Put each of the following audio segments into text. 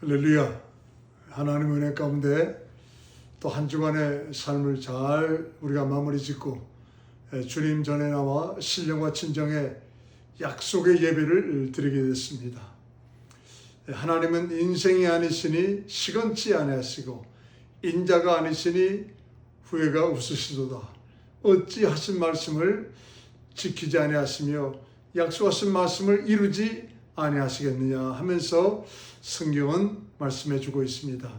할렐루야. 하나님 은혜 가운데 또 한 주간의 삶을 잘 우리가 마무리 짓고 주님 전에 나와 신령과 진정의 약속의 예배를 드리게 됐습니다. 하나님은 인생이 아니시니 시건치 아니하시고 인자가 아니시니 후회가 없으시도다. 어찌 하신 말씀을 지키지 아니하시며 약속하신 말씀을 이루지 아니하시겠느냐 하면서 성경은 말씀해 주고 있습니다.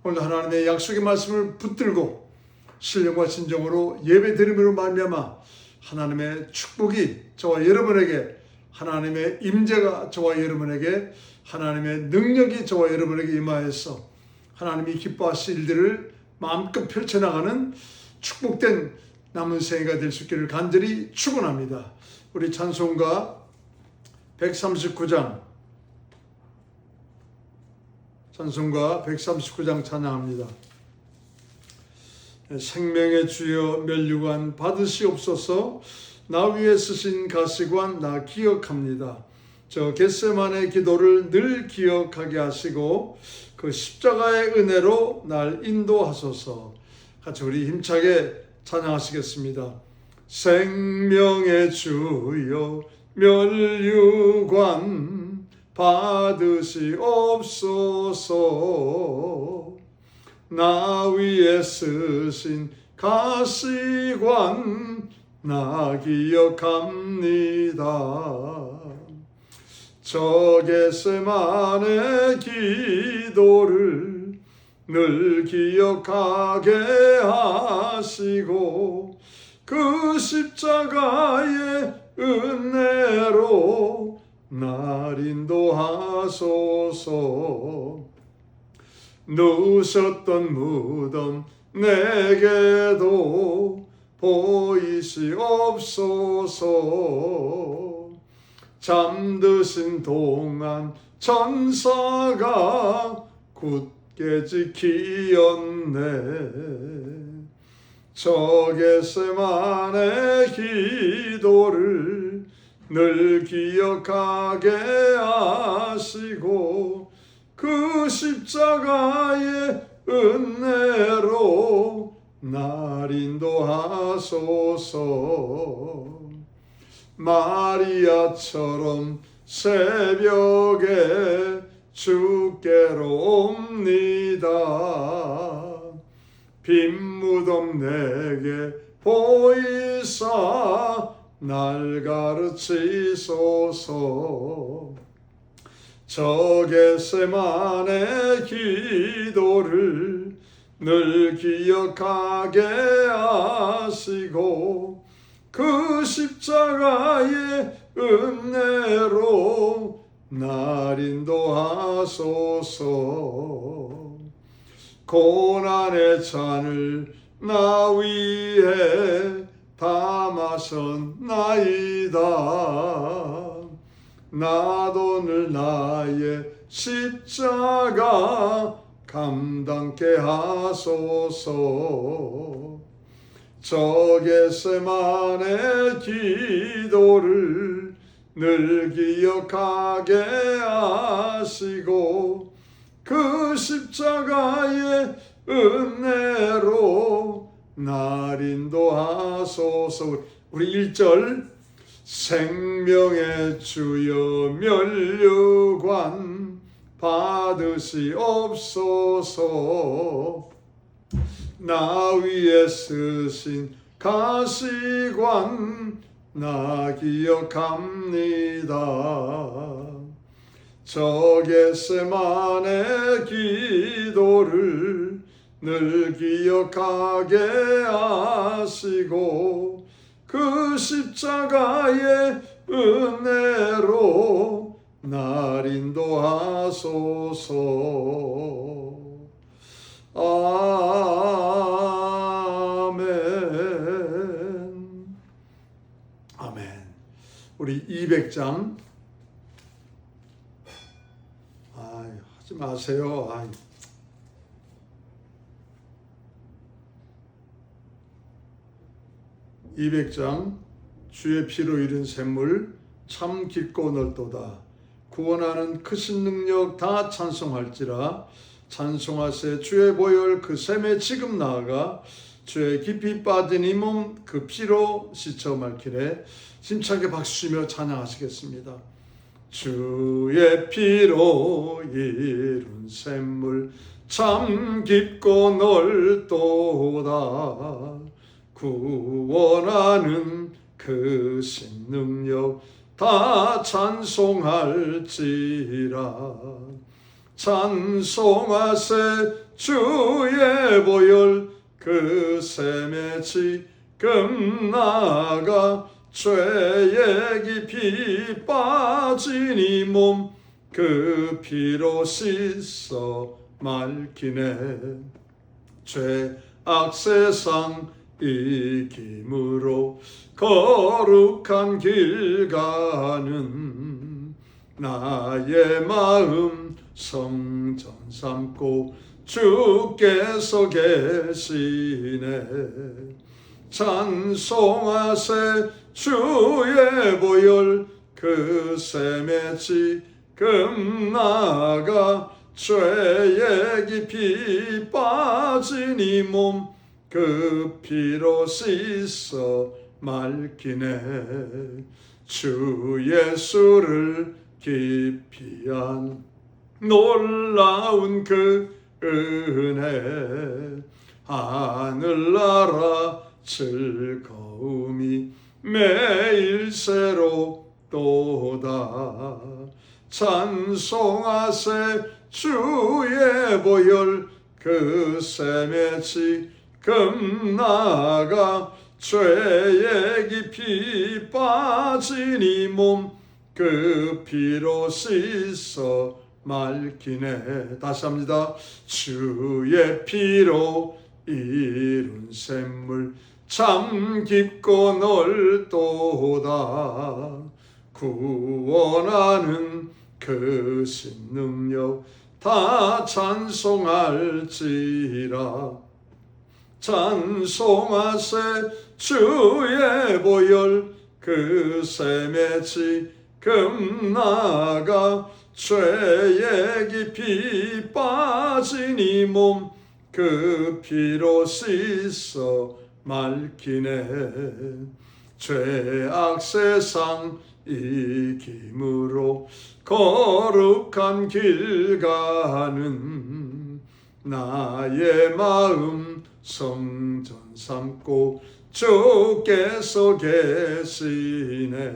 오늘 하나님의 약속의 말씀을 붙들고 신령과 진정으로 예배드림으로 말미암아 하나님의 축복이 저와 여러분에게, 하나님의 임재가 저와 여러분에게, 하나님의 능력이 저와 여러분에게 임하여서 하나님이 기뻐하실 일들을 마음껏 펼쳐나가는 축복된 남은 생애가 될 수 있기를 간절히 축원합니다. 우리 찬송가 139장 찬양합니다. 생명의 주여 면류관 받으시옵소서. 나 위에 쓰신 가시관 나 기억합니다. 저 겟세마네 기도를 늘 기억하게 하시고 그 십자가의 은혜로 날 인도하소서. 같이 우리 힘차게 찬양하시겠습니다. 생명의 주여 면류관 받으시옵소서. 나 위에 쓰신 가시관 나 기억합니다. 저 겟세마네 기도를 늘 기억하게 하시고 그 십자가의 은혜로 날 인도하소서. 누우셨던 무덤 내게도 보이시옵소서. 잠드신 동안 천사가 굳게 지키었네. 저 겟세마네 기도를 늘 기억하게 하시고 그 십자가의 은혜로 날 인도하소서. 마리아처럼 새벽에 주께로 옵니다. 빈 무덤 내게 보이사 날 가르치소서. 저 겟세마네 기도를 늘 기억하게 하시고 그 십자가의 은혜로 날 인도하소서. 고난의 잔을 나 위에 담아셨나이다. 나도 늘 나의 십자가 감당케 하소서. 저 겟세마네 기도를 늘 기억하게 하시고 그 십자가의 은혜로 날 인도하소서. 우리 1절 생명의 주여 면류관 받으시옵소서. 나 위에 쓰신 가시관 나 기억합니다. 저 겟세마네 기도를 늘 기억하게 하시고 그 십자가의 은혜로 날 인도하소서. 아멘. 아멘. 우리 200장 하지 마세요. 200장 주의 피로 이룬 샘물 참 깊고 넓도다. 구원하는 크신 능력 다 찬송할지라. 찬송하세 주의 보혈 그 샘에 지금 나아가 주의 깊이 빠진 이 몸 그 피로 씻어 말기래. 힘차게 박수치며 찬양하시겠습니다. 주의 피로 이룬 샘물 참 깊고 넓도다. 구원하는 그 신능력 다 찬송할지라. 찬송하세 주의 보혈 그 샘에 지금 나아가 죄의 깊이 빠진 이 몸 그 피로 씻어 말기네. 죄악 세상 이김으로 거룩한 길 가는 나의 마음 성전 삼고 주께서 계시네. 찬송하세 주의 보혈 그 샘에 지금 나아가 죄의 깊이 빠진 이 몸 그 피로 씻어 말기네. 주 예수를 깊이 안 놀라운 그 은혜 하늘나라 즐거움이 매일 새롭도다. 찬송하세 주의 보혈 그 샘에 지금 나아가 죄의 깊이 빠진 이 몸 그 피로 씻어 말기네. 다시 합니다. 주의 피로 이룬 샘물 참 깊고 넓도다. 구원하는 그 신능력 다 찬송할지라. 찬송하세 주의 보혈 그 샘에 지금 나아가 죄의 깊이 빠진 이 몸 그 피로 씻어 말기네. 죄악 세상 이김으로 거룩한 길 가는 나의 마음 성전 삼고 주께서 계시네.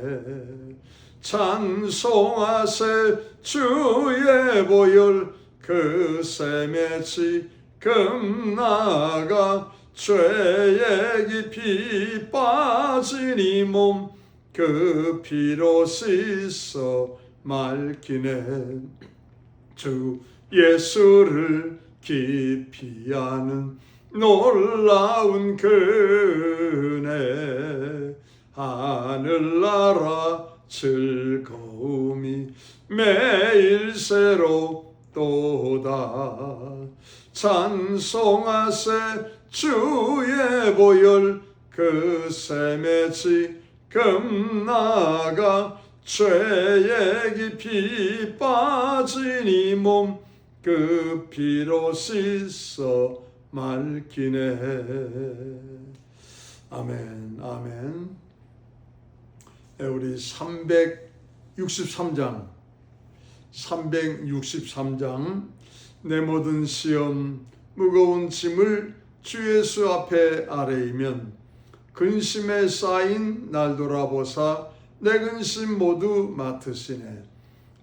찬송하세 주의 보혈 그 샘에 지금 나아가 죄의 깊이 빠진 이 몸 그 피로 씻어 말기네. 주 예수를 깊이 아는 놀라운 그 은혜 하늘나라 즐거움이 매일 새롭도다. 찬송하세 주의 보혈 그 샘에 지금 나아가 죄의 깊이 빠진 이 몸 그 피로 씻어 말기네. 아멘, 아멘. 우리 363장 내 모든 시험 무거운 짐을 주 예수 앞에 아뢰이면 근심에 쌓인 날 돌아보사 내 근심 모두 맡으시네.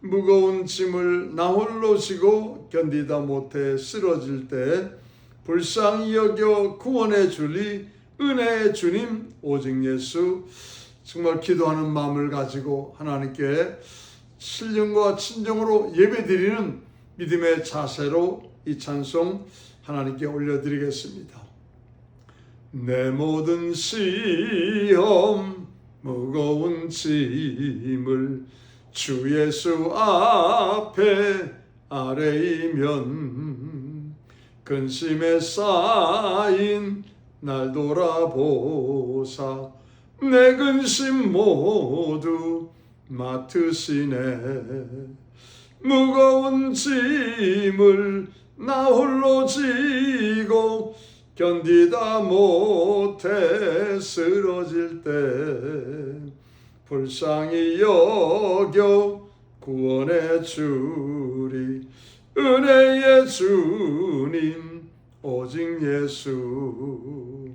무거운 짐을 나 홀로 지고 견디다 못해 쓰러질 때 불쌍히 여겨 구원해 주리 은혜의 주님 오직 예수. 정말 기도하는 마음을 가지고 하나님께 신령과 친정으로 예배드리는 믿음의 자세로 이 찬송 하나님께 올려드리겠습니다. 내 모든 시험 무거운 짐을 주 예수 앞에 아뢰이면 근심에 쌓인 날 돌아보사 내 근심 모두 맡으시네. 무거운 짐을 나 홀로 지고 견디다 못해 쓰러질 때 불쌍히 여겨 구원해 주리. 은혜의 주님 오직 예수.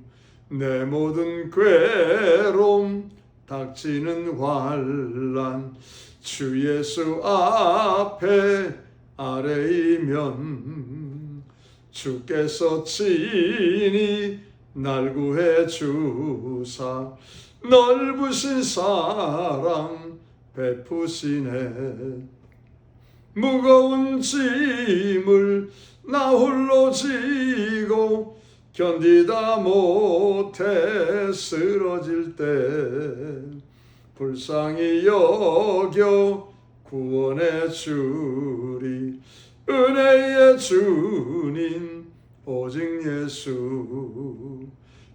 내 모든 괴로움 닥치는 환난 주 예수 앞에 아뢰이면 주께서 친히 날 구해 주사 넓으신 사랑 베푸시네. 무거운 짐을 나 홀로 지고 견디다 못해 쓰러질 때 불쌍히 여겨 구원해 주리. 은혜의 주님 오직 예수.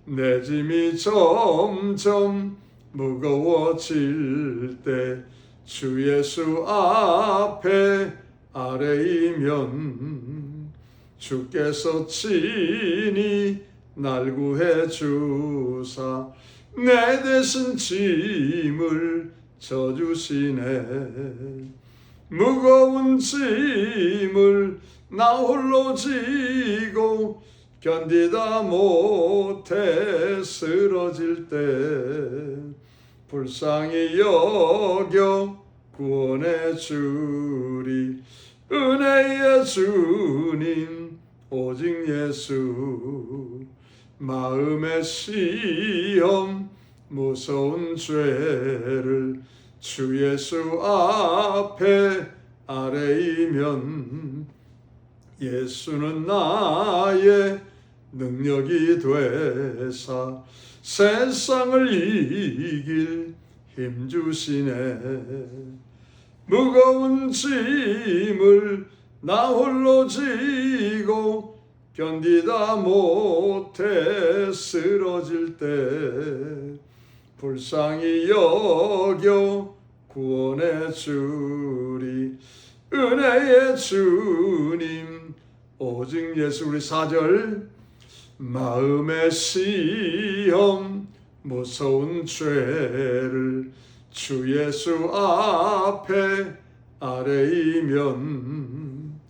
내 짐이 점점 무거워질 때 주 예수 앞에 아뢰이면 주께서 친히 날 구해 주사 내 대신 짐을 져주시네. 무거운 짐을 나 홀로 지고 견디다 못해 쓰러질 때 불쌍히 여겨 구원해 주리. 은혜의 주님 오직 예수. 마음의 시험 무서운 죄를 주 예수 앞에 아뢰이면 예수는 나의 능력이 되사 세상을 이길 힘 주시네. 무거운 짐을 나 홀로 지고 견디다 못해 쓰러질 때 불쌍히 여겨 구원해 주리. 은혜의 주님 오직 예수. 우리 4절 마음의 시험 무서운 죄를 주 예수 앞에 아뢰이면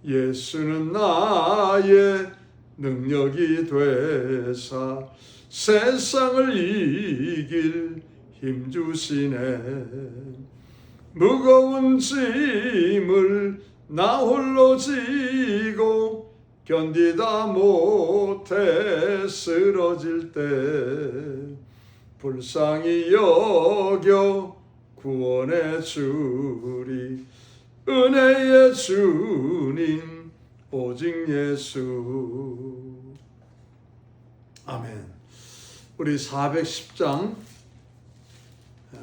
예수는 나의 능력이 되사 세상을 이길 힘 주시네. 무거운 짐을 나 홀로 지고 견디다 못해 쓰러질 때 불쌍히 여겨 구원해 주리. 은혜의 주님 오직 예수. 아멘. 우리 410장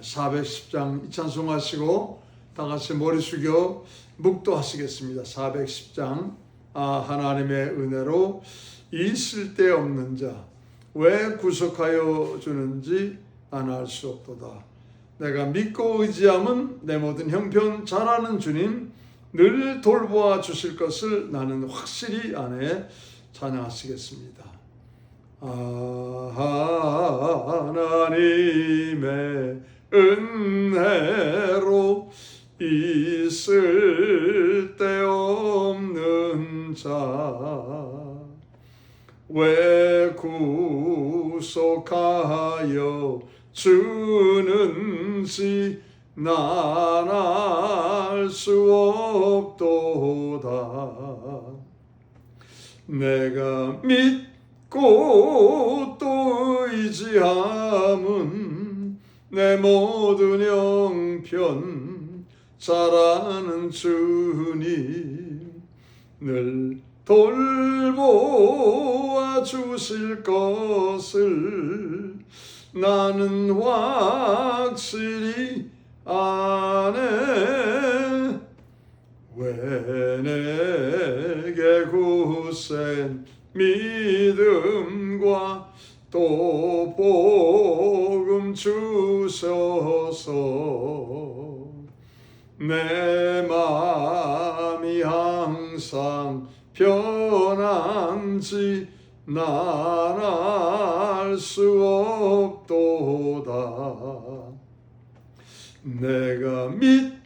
이 찬송 하시고 다 같이 머리 숙여 묵도하시겠습니다. 410장 하나님의 은혜로 이 쓸데없는 자 왜 구속하여 주는지 나는 알 수 없도다. 내가 믿고 의지함은 내 모든 형편 잘하는 주님 늘 돌보아 주실 것을 나는 확실히 아네. 찬양하시겠습니다. 하나님의 은혜로 이 쓸데없는 자 왜 구속하여 주는지 난 알 수 없도다. 내가 믿고 또 의지함은 내 모든 형편 잘하는 주님 늘 돌보아 주실 것을 나는 확실히 아네. 왜 내게 굳센 믿음과 또 복음 주셔서 내 맘 항상 편한지 난 알 수 없도다. 내가 믿고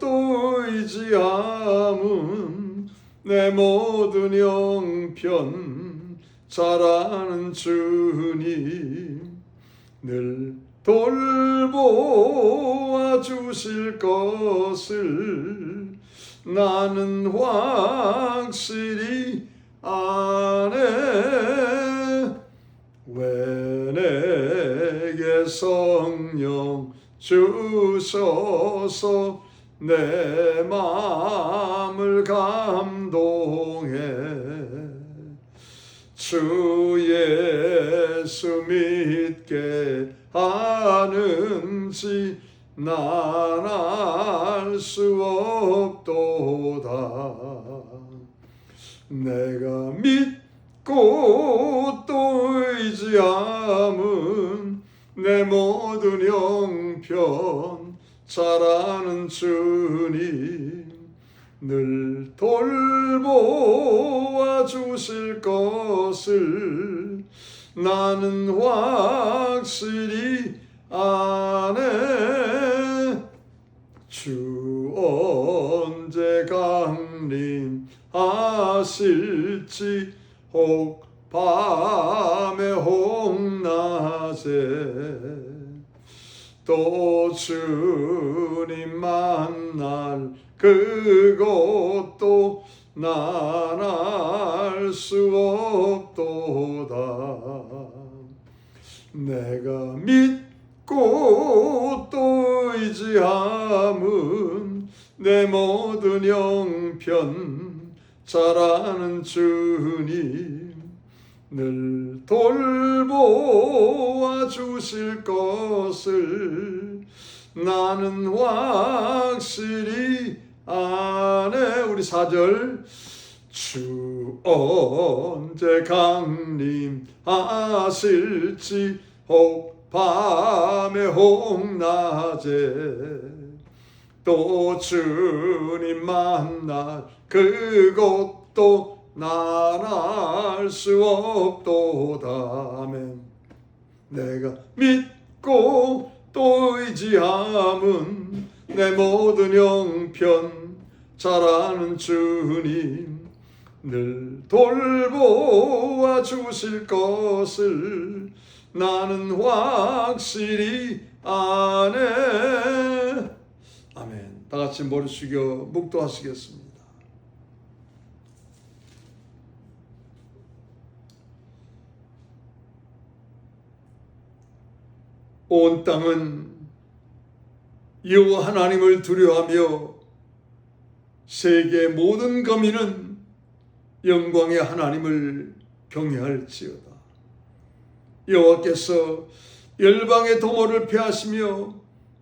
또 의지함은 내 모든 형편 잘 아는 주님 늘 돌보아 주실 것을 나는 확실히 아네. 왜 내게 성령 주셔서 내 마음을 감동해 주 예수 믿게 하는지 난 알 수 없도다. 내가 믿고 또 의지함은 내 모든 형편 잘 아는 주님 늘 돌보아 주실 것을 나는 확실히 아네. 주 언제 강림하실지 혹 밤에 혹 낮에 또 주님 만날 그것도 난 알 수 없도다. 내가 믿고 또 의지함은 내 모든 형편 잘 아는 주님 늘 돌보아 주실 것을 나는 확실히 아네. 우리 4절 주 언제 강림하실지 혹 밤에 혹 낮에 또 주님 만날 그것도 난 알 수 없도다. 아멘. 내가 믿고 또 의지함은 내 모든 형편 잘 아는 주님 늘 돌보아 주실 것을 나는 확실히 아네. 아멘. 다 같이 머리 숙여 묵도하시겠습니다. 온 땅은 여호와 하나님을 두려워하며 세계 모든 거민은 영광의 하나님을 경외할지어다. 여호와께서 열방의 도모를 폐하시며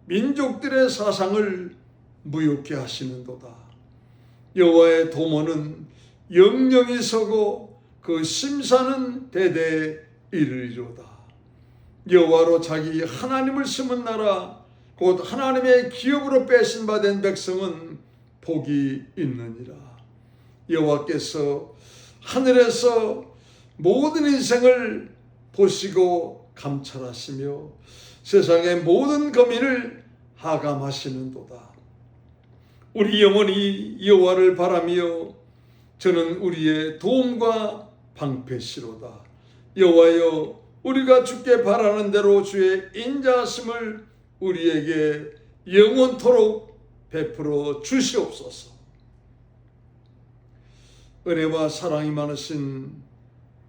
민족들의 사상을 무욕케 하시는도다. 여호와의 도모는 영영이 서고 그 심사는 대대에 이르리로다. 여호와로 자기 하나님을 심은 나라 곧 하나님의 기업으로 빼신 바 된 백성은 복이 있느니라. 여호와께서 하늘에서 모든 인생을 보시고 감찰하시며 세상의 모든 거민을 하감하시는도다. 우리 영혼이 여호와를 바라며 저는 우리의 도움과 방패시로다. 여호와여, 우리가 주께 바라는 대로 주의 인자하심을 우리에게 영원토록 베풀어 주시옵소서. 은혜와 사랑이 많으신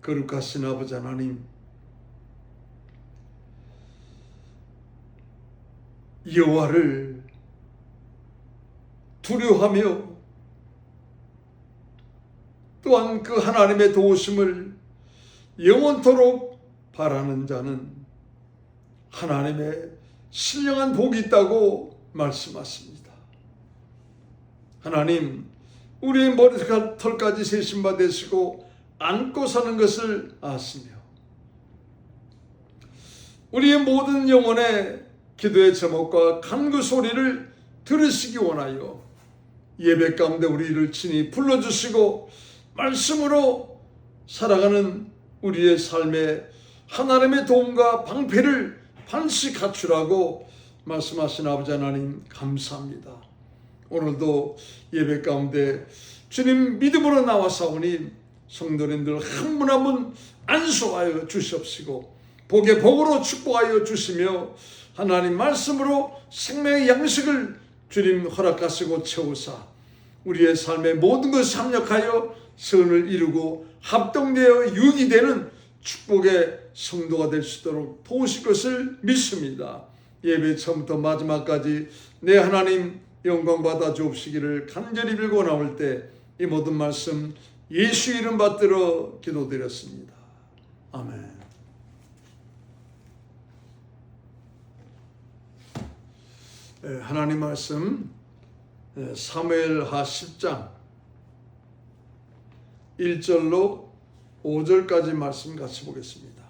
거룩하신 아버지 하나님, 여호와를 두려워하며 또한 그 하나님의 도우심을 영원토록 바라는 자는 하나님의 신령한 복이 있다고 말씀하십니다. 하나님, 우리의 머리털까지 세신 바 되시고 안고 사는 것을 아시며 우리의 모든 영혼의 기도의 제목과 간구 소리를 들으시기 원하여 예배 가운데 우리를 친히 불러주시고 말씀으로 살아가는 우리의 삶에 하나님의 도움과 방패를 반드시 갖추라고 말씀하신 아버지 하나님 감사합니다. 오늘도 예배 가운데 주님 믿음으로 나와사오니 성도님들 한 분 한 분 안수하여 주시옵시고 복의 복으로 축복하여 주시며 하나님 말씀으로 생명의 양식을 주님 허락하시고 채우사 우리의 삶의 모든 것을 합력하여 선을 이루고 합동되어 유익이 되는 축복의 성도가 될 수 있도록 도우실 것을 믿습니다. 예배 처음부터 마지막까지 내 하나님 영광 받아 주옵시기를 간절히 빌고 나올 때 이 모든 말씀 예수 이름 받들어 기도드렸습니다. 아멘. 하나님 말씀 사무엘하 10장 1절로 5절까지 말씀 같이 보겠습니다.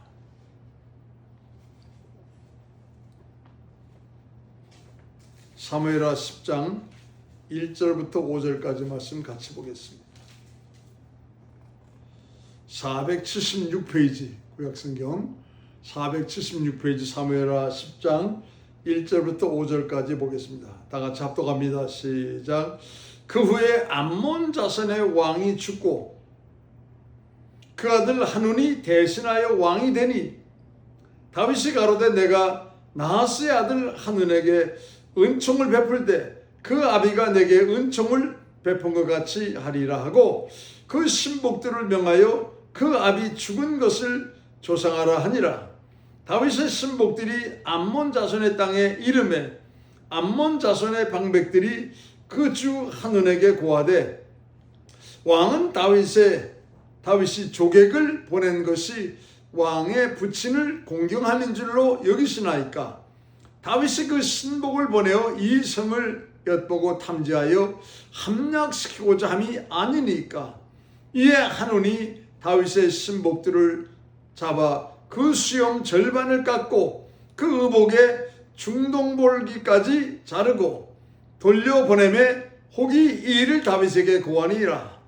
사무엘하 10장 1절부터 5절까지 말씀 같이 보겠습니다. 476페이지 구약성경 476페이지 사무엘하 10장 1절부터 5절까지 보겠습니다. 다 같이 합독합니다. 시작. 그 후에 암몬 자손의 왕이 죽고 그 아들 한운이 대신하여 왕이 되니 다윗이 가로되 내가 나하스의 아들 한운에게 은총을 베풀 때 그 아비가 내게 은총을 베푼 것 같이 하리라 하고 그 신복들을 명하여 그 아비 죽은 것을 조상하라 하니라. 다윗의 신복들이 암몬 자손의 땅에 이름에 암몬 자손의 방백들이 그 주 한운에게 고하되 왕은 다윗이 조객을 보낸 것이 왕의 부친을 공경하는 줄로 여기시나이까. 다윗이 그 신복을 보내어 이 성을 엿보고 탐지하여 함락시키고자 함이 아니니까. 이에 한운이 다윗의 신복들을 잡아 그 수염 절반을 깎고 그 의복의 중동볼기까지 자르고 돌려보내매 혹이 이 일을 다윗에게 고하니라.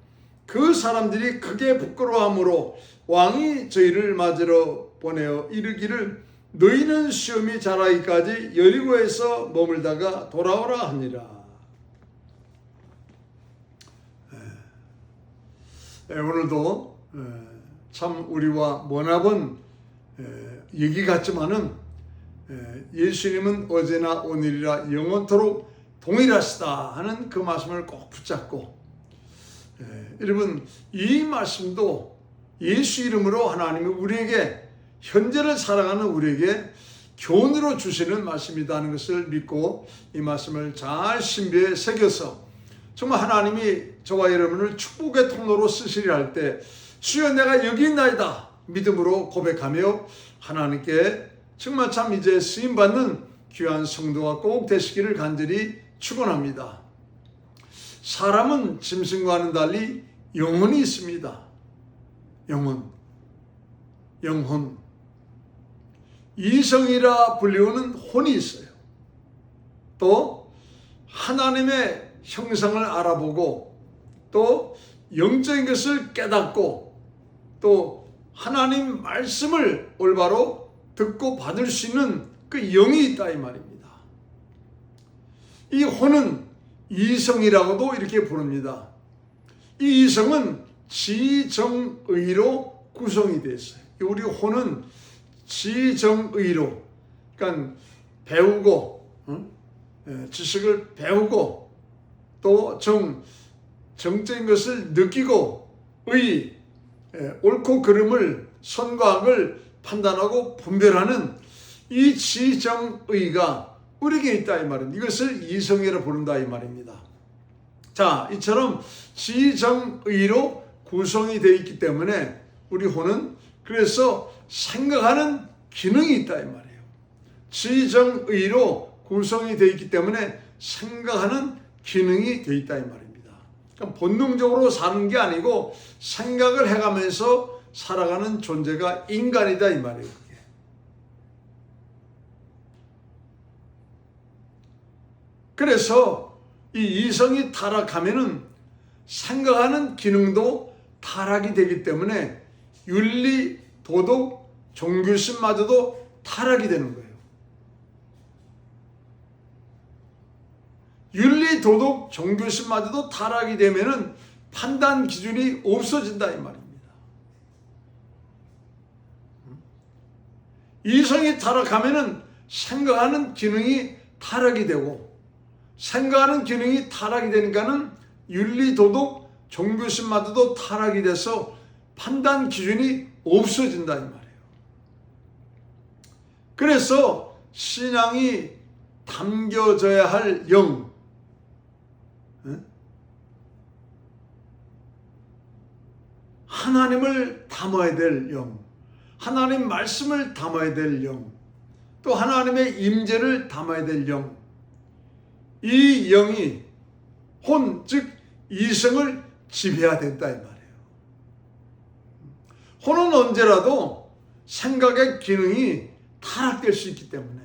그 사람들이 크게 부끄러워하므로 왕이 저희를 맞으러 보내어 이르기를 너희는 수염이 자라기까지 여리고에서 머물다가 돌아오라 하니라. 오늘도 참 우리와 머나본 얘기 같지만은 예수님은 어제나 오늘이라 영원토록 동일하시다 하는 그 말씀을 꼭 붙잡고 여러분 이 말씀도 예수 이름으로 하나님이 우리에게 현재를 살아가는 우리에게 교훈으로 주시는 말씀이다 하는 것을 믿고 이 말씀을 잘 신비에 새겨서 정말 하나님이 저와 여러분을 축복의 통로로 쓰시리라 할 때 주여 내가 여기 있나이다 믿음으로 고백하며 하나님께 정말 참 이제 쓰임받는 귀한 성도가 꼭 되시기를 간절히 축원합니다. 사람은 짐승과는 달리 영혼이 있습니다. 영혼. 이성이라 불리우는 혼이 있어요. 또 하나님의 형상을 알아보고 또 영적인 것을 깨닫고 또 하나님 말씀을 올바로 듣고 받을 수 있는 그 영이 있다 이 말입니다. 이 혼은 이성이라고도 이렇게 부릅니다. 이 이성은 지정의로 구성이 되어 있어요. 우리 혼은 지정의로, 그러니까 배우고 지식을 배우고 또 정적인 것을 느끼고 옳고 그름을 선과 악을 판단하고 분별하는 이 지정의가 우리에게 있다 이 말입니다. 이것을 이성이라 부른다 이 말입니다. 자, 이처럼 지정의로 구성이 되어 있기 때문에 우리 혼은 그래서 생각하는 기능이 있다 이 말이에요. 지정의로 구성이 되어 있기 때문에 생각하는 기능이 되어 있다 이 말입니다. 그러니까 본능적으로 사는 게 아니고 생각을 해가면서 살아가는 존재가 인간이다 이 말이에요. 그게. 그래서 이 이성이 타락하면은 생각하는 기능도 타락이 되기 때문에 윤리, 도덕, 종교심마저도 타락이 되는 거예요. 윤리, 도덕, 종교심마저도 타락이 되면은 판단 기준이 없어진다 이 말입니다. 이성이 타락하면은 생각하는 기능이 타락이 되고, 생각하는 기능이 타락이 되니까는 윤리, 도덕, 종교심마저도 타락이 돼서 판단 기준이 없어진다 이 말이에요. 그래서 신앙이 담겨져야 할 영, 하나님을 담아야 될 영, 하나님 말씀을 담아야 될 영, 또 하나님의 임재를 담아야 될 영, 이 영이 혼, 즉 이성을 지배해야 된다 이 말이에요. 혼은 언제라도 생각의 기능이 타락될 수 있기 때문에,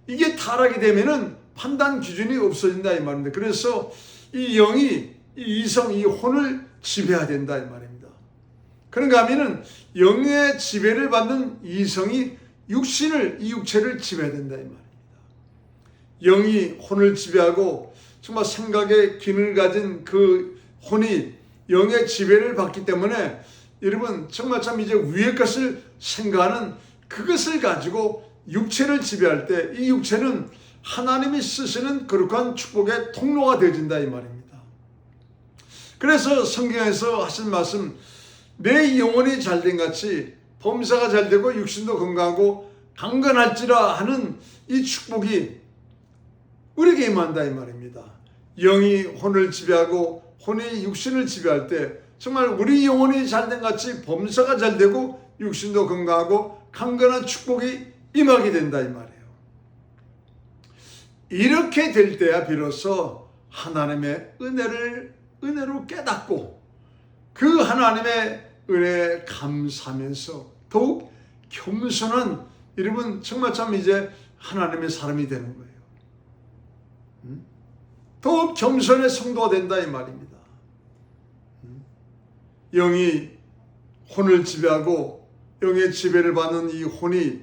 이게 타락이 되면은 판단 기준이 없어진다 이 말입니다. 그래서 이 영이 이 이성, 이 혼을 지배해야 된다 이 말입니다. 그런가 하면은 영의 지배를 받는 이성이 육신을, 이 육체를 지배해야 된다 이 말입니다. 영이 혼을 지배하고 정말 생각의 기능을 가진 그 혼이 영의 지배를 받기 때문에 여러분 정말 참 이제 위의 것을 생각하는 그것을 가지고 육체를 지배할 때 이 육체는 하나님이 쓰시는 거룩한 축복의 통로가 되어진다 이 말입니다. 그래서 성경에서 하신 말씀, 내 영혼이 잘된 같이 범사가 잘되고 육신도 건강하고 강건할지라 하는 이 축복이 우리에게 임한다 이 말입니다. 영이 혼을 지배하고 혼이 육신을 지배할 때 정말 우리 영혼이 잘된 같이 범사가 잘되고 육신도 건강하고 강건한 축복이 임하게 된다 이 말이에요. 이렇게 될 때야 비로소 하나님의 은혜로 깨닫고 그 하나님의 은혜에 감사하면서 더욱 겸손한, 여러분 정말 참 이제 하나님의 사람이 되는 거예요. 더욱 겸손의 성도가 된다 이 말입니다. 영이 혼을 지배하고 영의 지배를 받는 이 혼이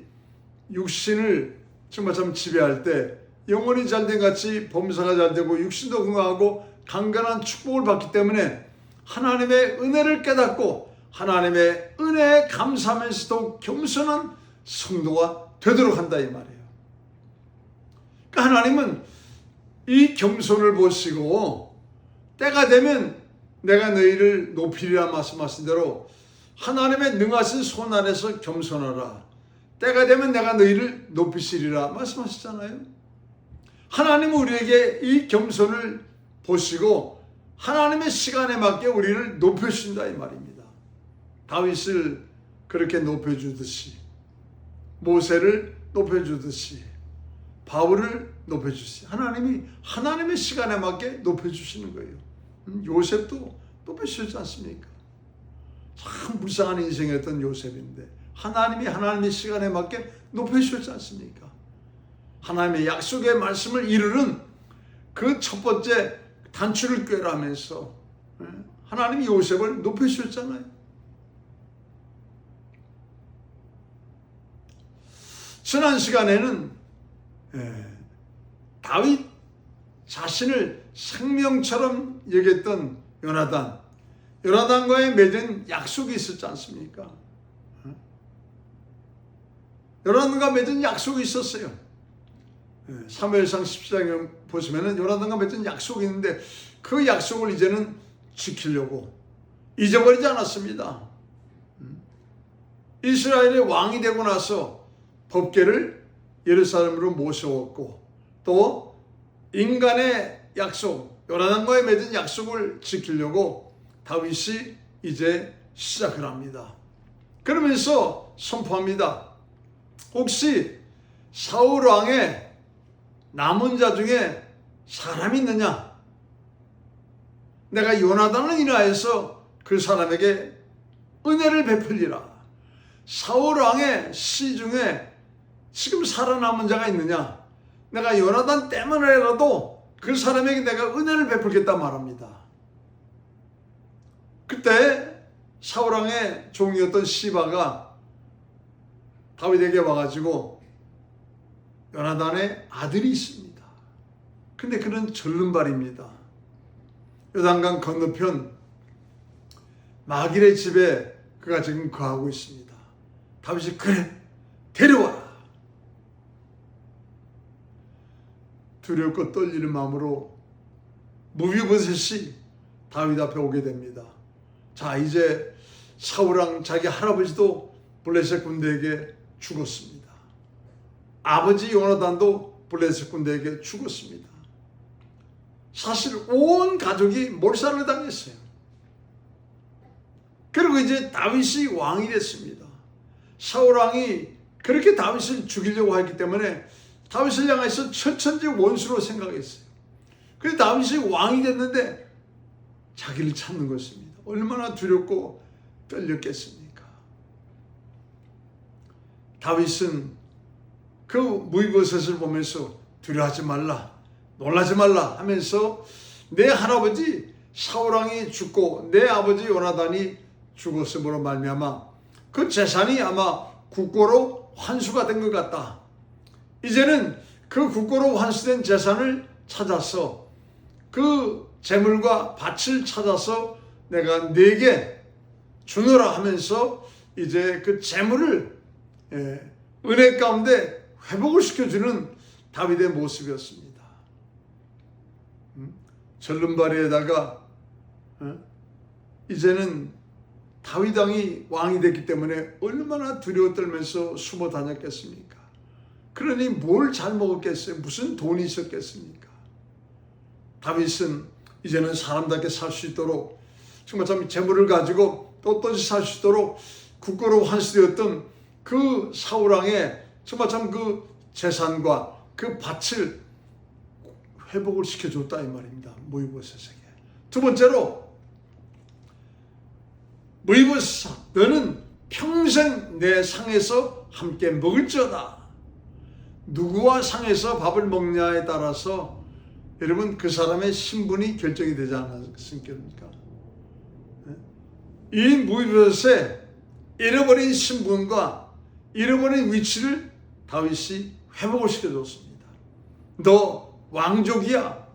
육신을 정말 참 지배할 때 영혼이 잘된 같이 범사가 잘되고 육신도 건강하고 강건한 축복을 받기 때문에 하나님의 은혜를 깨닫고 하나님의 은혜에 감사하면서 더욱 겸손한 성도가 되도록 한다 이 말이에요. 그러니까 하나님은 이 겸손을 보시고 때가 되면 내가 너희를 높이리라 말씀하신 대로 하나님의 능하신 손 아래서 겸손하라. 때가 되면 내가 너희를 높이시리라 말씀하셨잖아요. 하나님은 우리에게 이 겸손을 보시고 하나님의 시간에 맞게 우리를 높여주신다 이 말입니다. 다윗을 그렇게 높여주듯이, 모세를 높여주듯이, 바울을 높여주시, 하나님이 하나님의 시간에 맞게 높여주시는 거예요. 요셉도 높여주셨지 않습니까? 참 불쌍한 인생이었던 요셉인데 하나님이 하나님의 시간에 맞게 높여주셨지 않습니까? 하나님의 약속의 말씀을 이루는 그 첫 번째 단추를 꿰라면서 하나님이 요셉을 높여주셨잖아요. 지난 시간에는 다윗 자신을 생명처럼 여겼던 요나단과의 맺은 약속이 있었지 않습니까? 요나단과 맺은 약속이 있었어요. 사무엘상 17장에 보시면은 요나단과 맺은 약속이 있는데 그 약속을 이제는 지키려고 잊어버리지 않았습니다. 이스라엘의 왕이 되고 나서 법궤를 예루살렘으로 모셔왔고 또 인간의 약속, 요나단과의 맺은 약속을 지키려고 다윗이 이제 시작을 합니다. 그러면서 선포합니다. 혹시 사울 왕의 남은 자 중에 사람이 있느냐? 내가 요나단을 인하여서 그 사람에게 은혜를 베풀리라. 사울 왕의 시 중에 지금 살아남은 자가 있느냐? 내가 요나단 때문에라도 그 사람에게 내가 은혜를 베풀겠다 말합니다. 그때 사울왕의 종이었던 시바가 다윗에게 와가지고 요나단의 아들이 있습니다. 근데 그는 절름발입니다. 요단강 건너편 마길의 집에 그가 지금 거하고 있습니다. 다윗이 그래 데려와라. 두렵고 떨리는 마음으로 무비보셋이 다윗 앞에 오게 됩니다. 자, 이제 사울왕 자기 할아버지도 블레셋 군대에게 죽었습니다. 아버지 요나단도 블레셋 군대에게 죽었습니다. 사실 온 가족이 몰살을 당했어요. 그리고 이제 다윗이 왕이 됐습니다. 사울왕이 그렇게 다윗을 죽이려고 했기 때문에 다윗을 향해서 천천지 원수로 생각했어요. 그래서 다윗이 왕이 됐는데 자기를 찾는 것입니다. 얼마나 두렵고 떨렸겠습니까? 다윗은 그 무비보셋을 보면서 두려워하지 말라, 놀라지 말라 하면서 내 할아버지 사울왕이 죽고 내 아버지 요나단이 죽었음으로 말미암아 그 재산이 아마 국고로 환수가 된 것 같다. 이제는 그 국고로 환수된 재산을 찾아서 그 재물과 밭을 찾아서 내가 네게 주노라 하면서 이제 그 재물을 은혜 가운데 회복을 시켜주는 다윗의 모습이었습니다. 절름발이에다가 이제는 다윗 왕이 왕이 됐기 때문에 얼마나 두려워 떨면서 숨어 다녔겠습니까? 그러니 뭘 잘 먹었겠어요? 무슨 돈이 있었겠습니까? 다윗은 이제는 사람답게 살 수 있도록 정말 참 재물을 가지고 떳떳이 살 수 있도록 국고로 환수되었던 그 사울왕의 정말 참 그 재산과 그 밭을 회복을 시켜줬다 이 말입니다. 무비보셋에게. 두 번째로 무비보셋아 너는 평생 내 상에서 함께 먹을지어다. 누구와 상에서 밥을 먹냐에 따라서 여러분 그 사람의 신분이 결정이 되지 않았습니까? 이 무비보셋의 잃어버린 신분과 잃어버린 위치를 다윗이 회복을 시켜줬습니다. 너 왕족이야.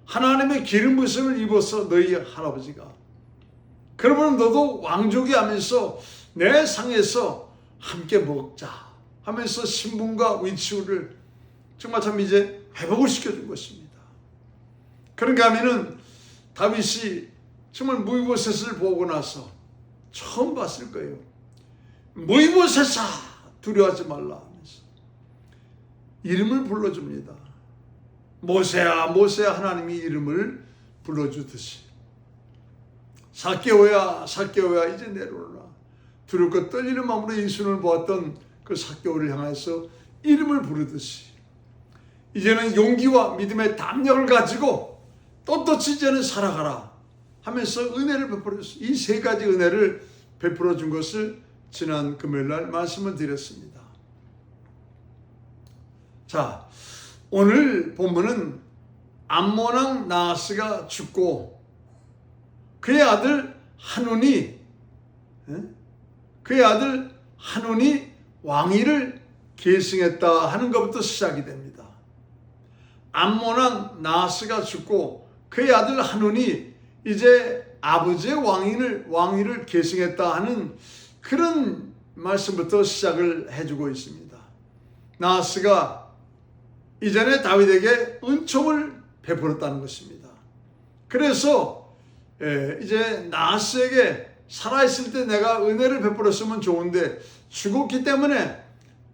하나님의 기름 부으심을 입어서 너희 할아버지가. 그러면 너도 왕족이 하면서 내 상에서 함께 먹자 하면서 신분과 위치를 정말 참 이제 회복을 시켜준 것입니다. 그런가 하면은 다윗이 정말 무비보셋을 보고 나서 처음 봤을 거예요. 무비보셋아 두려워하지 말라 하면서 이름을 불러줍니다. 모세야 모세야 하나님이 이름을 불러주듯이 삭개오야 삭개오야 이제 내려오라. 두렵고 떨리는 마음으로 예수를 보았던 그 삭개오를 향해서 이름을 부르듯이 이제는 용기와 믿음의 담력을 가지고 떳떳이 이제는 살아가라 하면서 은혜를 베풀었어요. 이 세 가지 은혜를 베풀어 준 것을 지난 금요일날 말씀을 드렸습니다. 자, 오늘 본문은 암몬왕 나하스가 죽고 그의 아들 한운이 왕위를 계승했다 하는 것부터 시작이 됩니다. 암몬왕 나하스가 죽고 그의 아들 한운이 이제 아버지의 왕위를 계승했다 하는 그런 말씀부터 시작을 해주고 있습니다. 나하스가 이전에 다윗에게 은총을 베풀었다는 것입니다. 그래서 이제 나하스에게 살아있을 때 내가 은혜를 베풀었으면 좋은데 죽었기 때문에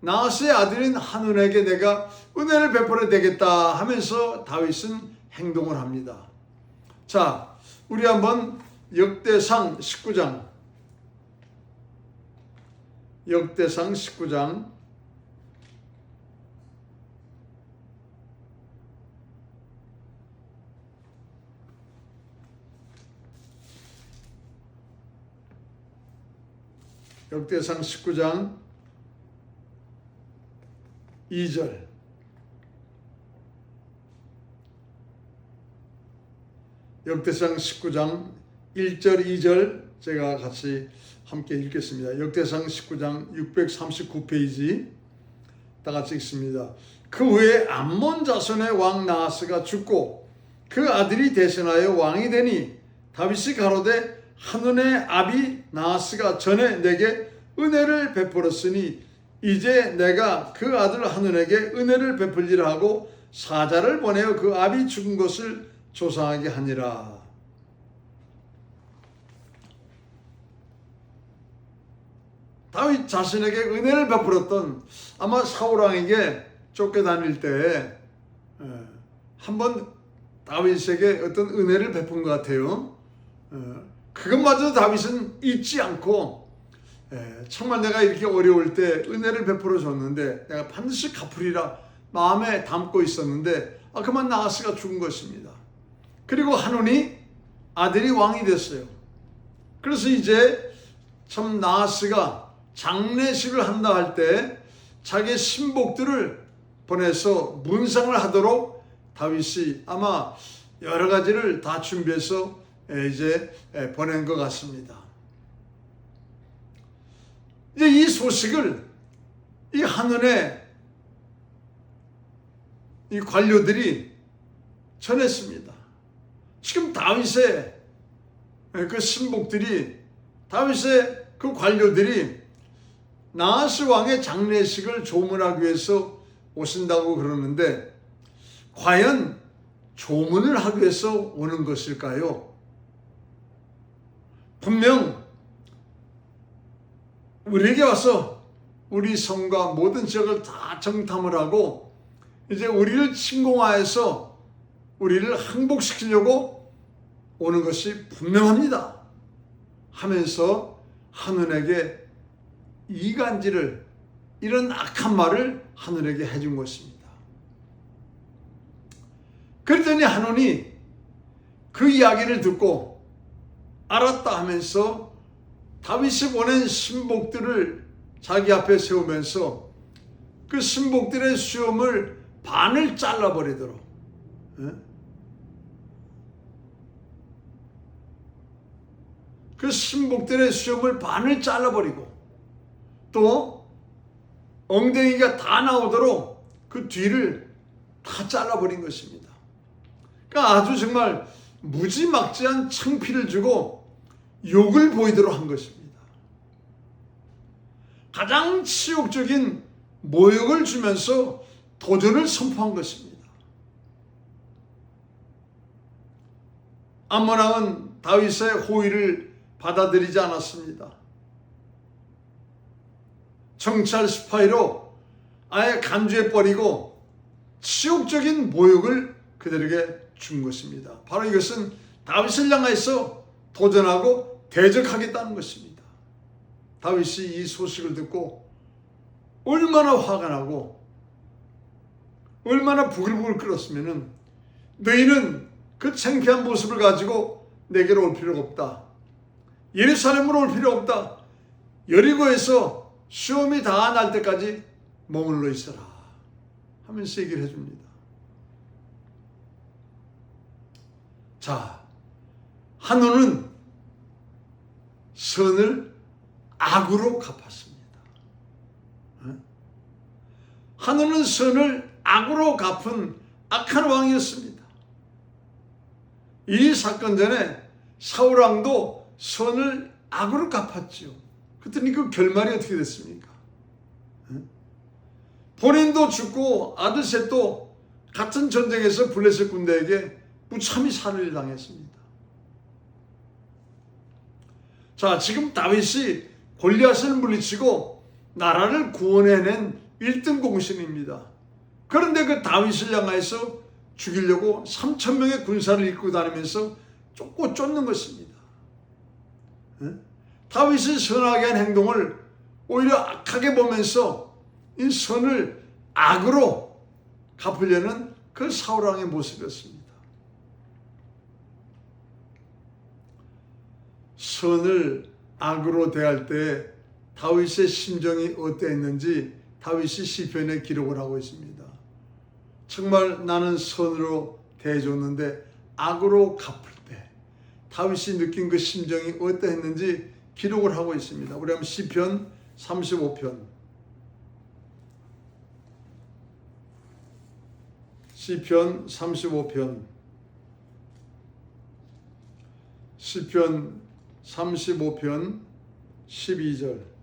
나하스의 아들인 한운에게 내가 은혜를 베풀어야 되겠다 하면서 다윗은 행동을 합니다. 자, 우리 한번 역대상 19장 역대상 19장 2절 역대상 19장 1절 2절 제가 같이 함께 읽겠습니다. 역대상 19장 639페이지 다 같이 읽습니다. 그 후에 암몬 자손의 왕 나하스가 죽고 그 아들이 대신하여 왕이 되니 다윗이 가로되 한눈의 아비 나하스가 전에 내게 은혜를 베풀었으니 이제 내가 그 아들 한눈에게 은혜를 베풀리라 하고 사자를 보내어 그 아비 죽은 것을 조사하게 하니라. 다윗 자신에게 은혜를 베풀었던 아마 사울왕에게 쫓겨다닐 때 한번 다윗에게 어떤 은혜를 베푼 것 같아요. 그것마저 다윗은 잊지 않고 정말 내가 이렇게 어려울 때 은혜를 베풀어 줬는데 내가 반드시 갚으리라 마음에 담고 있었는데 그만 나하스가 죽은 것입니다. 그리고 한온이 아들이 왕이 됐어요. 그래서 이제 참 나하스가 장례식을 한다 할 때 자기의 신복들을 보내서 문상을 하도록 다윗이 아마 여러 가지를 다 준비해서 이제 보낸 것 같습니다. 이제 이 소식을 이 한온의 이 관료들이 전했습니다. 지금 다윗의 그 신복들이 다윗의 그 관료들이 나하스 왕의 장례식을 조문하기 위해서 오신다고 그러는데 과연 조문을 하기 위해서 오는 것일까요? 분명 우리에게 와서 우리 성과 모든 지역을 다 정탐을 하고 이제 우리를 침공하여서 우리를 항복시키려고 오는 것이 분명합니다 하면서 한온에게 이간질을 이런 악한 말을 한온에게 해준 것입니다. 그랬더니 한온이 그 이야기를 듣고 알았다 하면서 다윗이 보낸 신복들을 자기 앞에 세우면서 그 신복들의 수염을 반을 잘라버리도록 그 신복들의 수염을 반을 잘라버리고 또 엉덩이가 다 나오도록 그 뒤를 다 잘라버린 것입니다. 그러니까 아주 정말 무지막지한 창피를 주고 욕을 보이도록 한 것입니다. 가장 치욕적인 모욕을 주면서 도전을 선포한 것입니다. 암몬 왕은 다윗의 호의를 받아들이지 않았습니다. 정찰 스파이로 아예 간주해버리고 치욕적인 모욕을 그들에게 준 것입니다. 바로 이것은 다윗을 향해서 도전하고 대적하겠다는 것입니다. 다윗이 이 소식을 듣고 얼마나 화가 나고 얼마나 부글부글 끓었으면 너희는 그 창피한 모습을 가지고 내게로 올 필요가 없다. 예루살렘으로 올 필요 없다. 여리고에서 시험이 다 날 때까지 머물러 있어라 하면서 얘기를 해줍니다. 자, 한온은 선을 악으로 갚았습니다. 한온은 선을 악으로 갚은 악한 왕이었습니다. 이 사건 전에 사울왕도 선을 악으로 갚았지요. 그랬더니 그 결말이 어떻게 됐습니까? 본인도 죽고 아들 셋도 같은 전쟁에서 블레셋 군대에게 무참히 살해를 당했습니다. 자, 지금 다윗이 골리앗을 물리치고 나라를 구원해낸 1등 공신입니다. 그런데 그 다윗을 향해서 죽이려고 3,000명의 군사를 이끌고 다니면서 쫓고 쫓는 것입니다. 다윗이 선하게 한 행동을 오히려 악하게 보면서 이 선을 악으로 갚으려는 그 사울왕의 모습이었습니다. 선을 악으로 대할 때 다윗의 심정이 어땠는지 다윗이 시편에 기록을 하고 있습니다. 정말 나는 선으로 대해줬는데 악으로 갚을 때 다윗이 느낀 그 심정이 어떠했는지 기록을 하고 있습니다. 우리 한번 시편 35편. 시편 35편. 시편 35편 12절.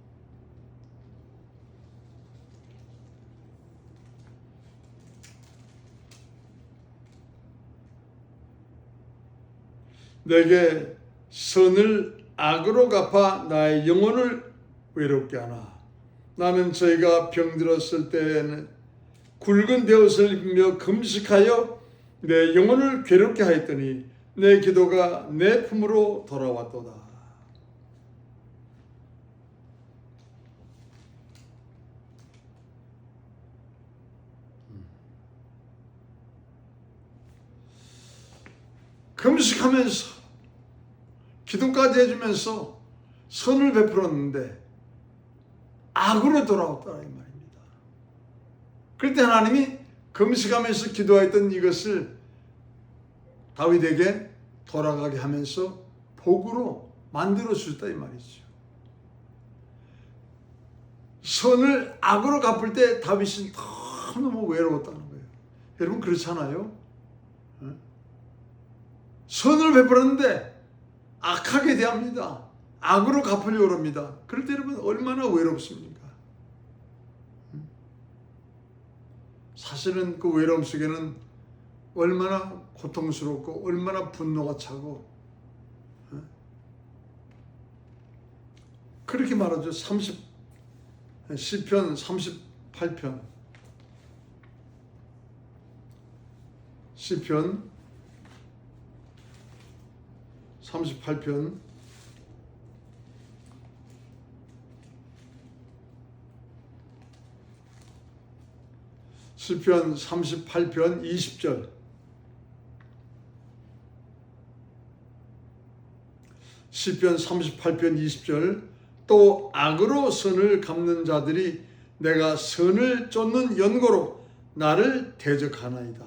내게 선을 악으로 갚아 나의 영혼을 외롭게 하나. 나는 저희가 병들었을 때에는 굵은 베옷을 입으며 금식하여 내 영혼을 괴롭게 하였더니 내 기도가 내 품으로 돌아왔도다. 금식하면서 기도까지 해주면서 선을 베풀었는데 악으로 돌아왔다 이 말입니다. 그럴 때 하나님이 금식하면서 기도했던 이것을 다윗에게 돌아가게 하면서 복으로 만들어 주셨다 이 말이죠. 선을 악으로 갚을 때 다윗이 너무 외로웠다는 거예요. 여러분 그렇잖아요. 선을 베풀었는데 악하게 대합니다. 악으로 갚으려고 합니다. 그럴 때 여러분 얼마나 외롭습니까? 사실은 그 외로움 속에는 얼마나 고통스럽고 얼마나 분노가 차고 그렇게 말하죠. 시편 38편 시편 38편 시편 38편 20절. 시편 38편 20절. 또 악으로 선을 갚는 자들이 내가 선을 쫓는 연고로 나를 대적하나이다.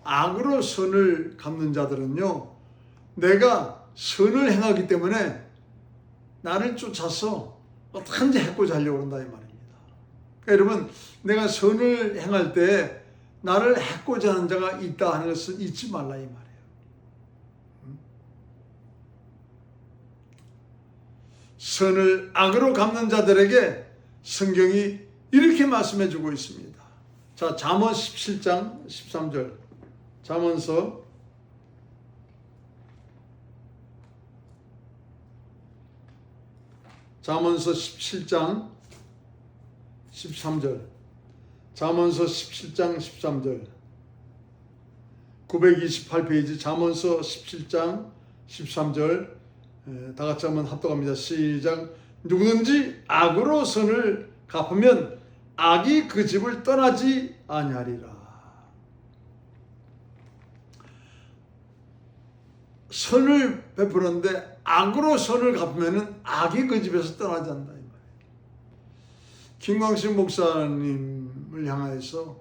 악으로 선을 갚는 자들은요, 내가 선을 행하기 때문에 나를 쫓아서 어떻게든지 해코지 하려고 한다 이 말입니다. 그러니까 여러분, 내가 선을 행할 때 나를 해코지 하는 자가 있다 하는 것을 잊지 말라 이 말이에요. 선을 악으로 갚는 자들에게 성경이 이렇게 말씀해 주고 있습니다. 자, 잠언 17장 13절. 잠언서 17장 13절. 잠언서 17장 13절. 928페이지 잠언서 17장 13절. 다 같이 한번 합독합니다. 시작. 누구든지 악으로 선을 갚으면 악이 그 집을 떠나지 아니하리라. 선을 베푸는데 악으로 선을 갚으면 악이 그 집에서 떠나지 않는다 이 말이에요. 김광식 목사님을 향해서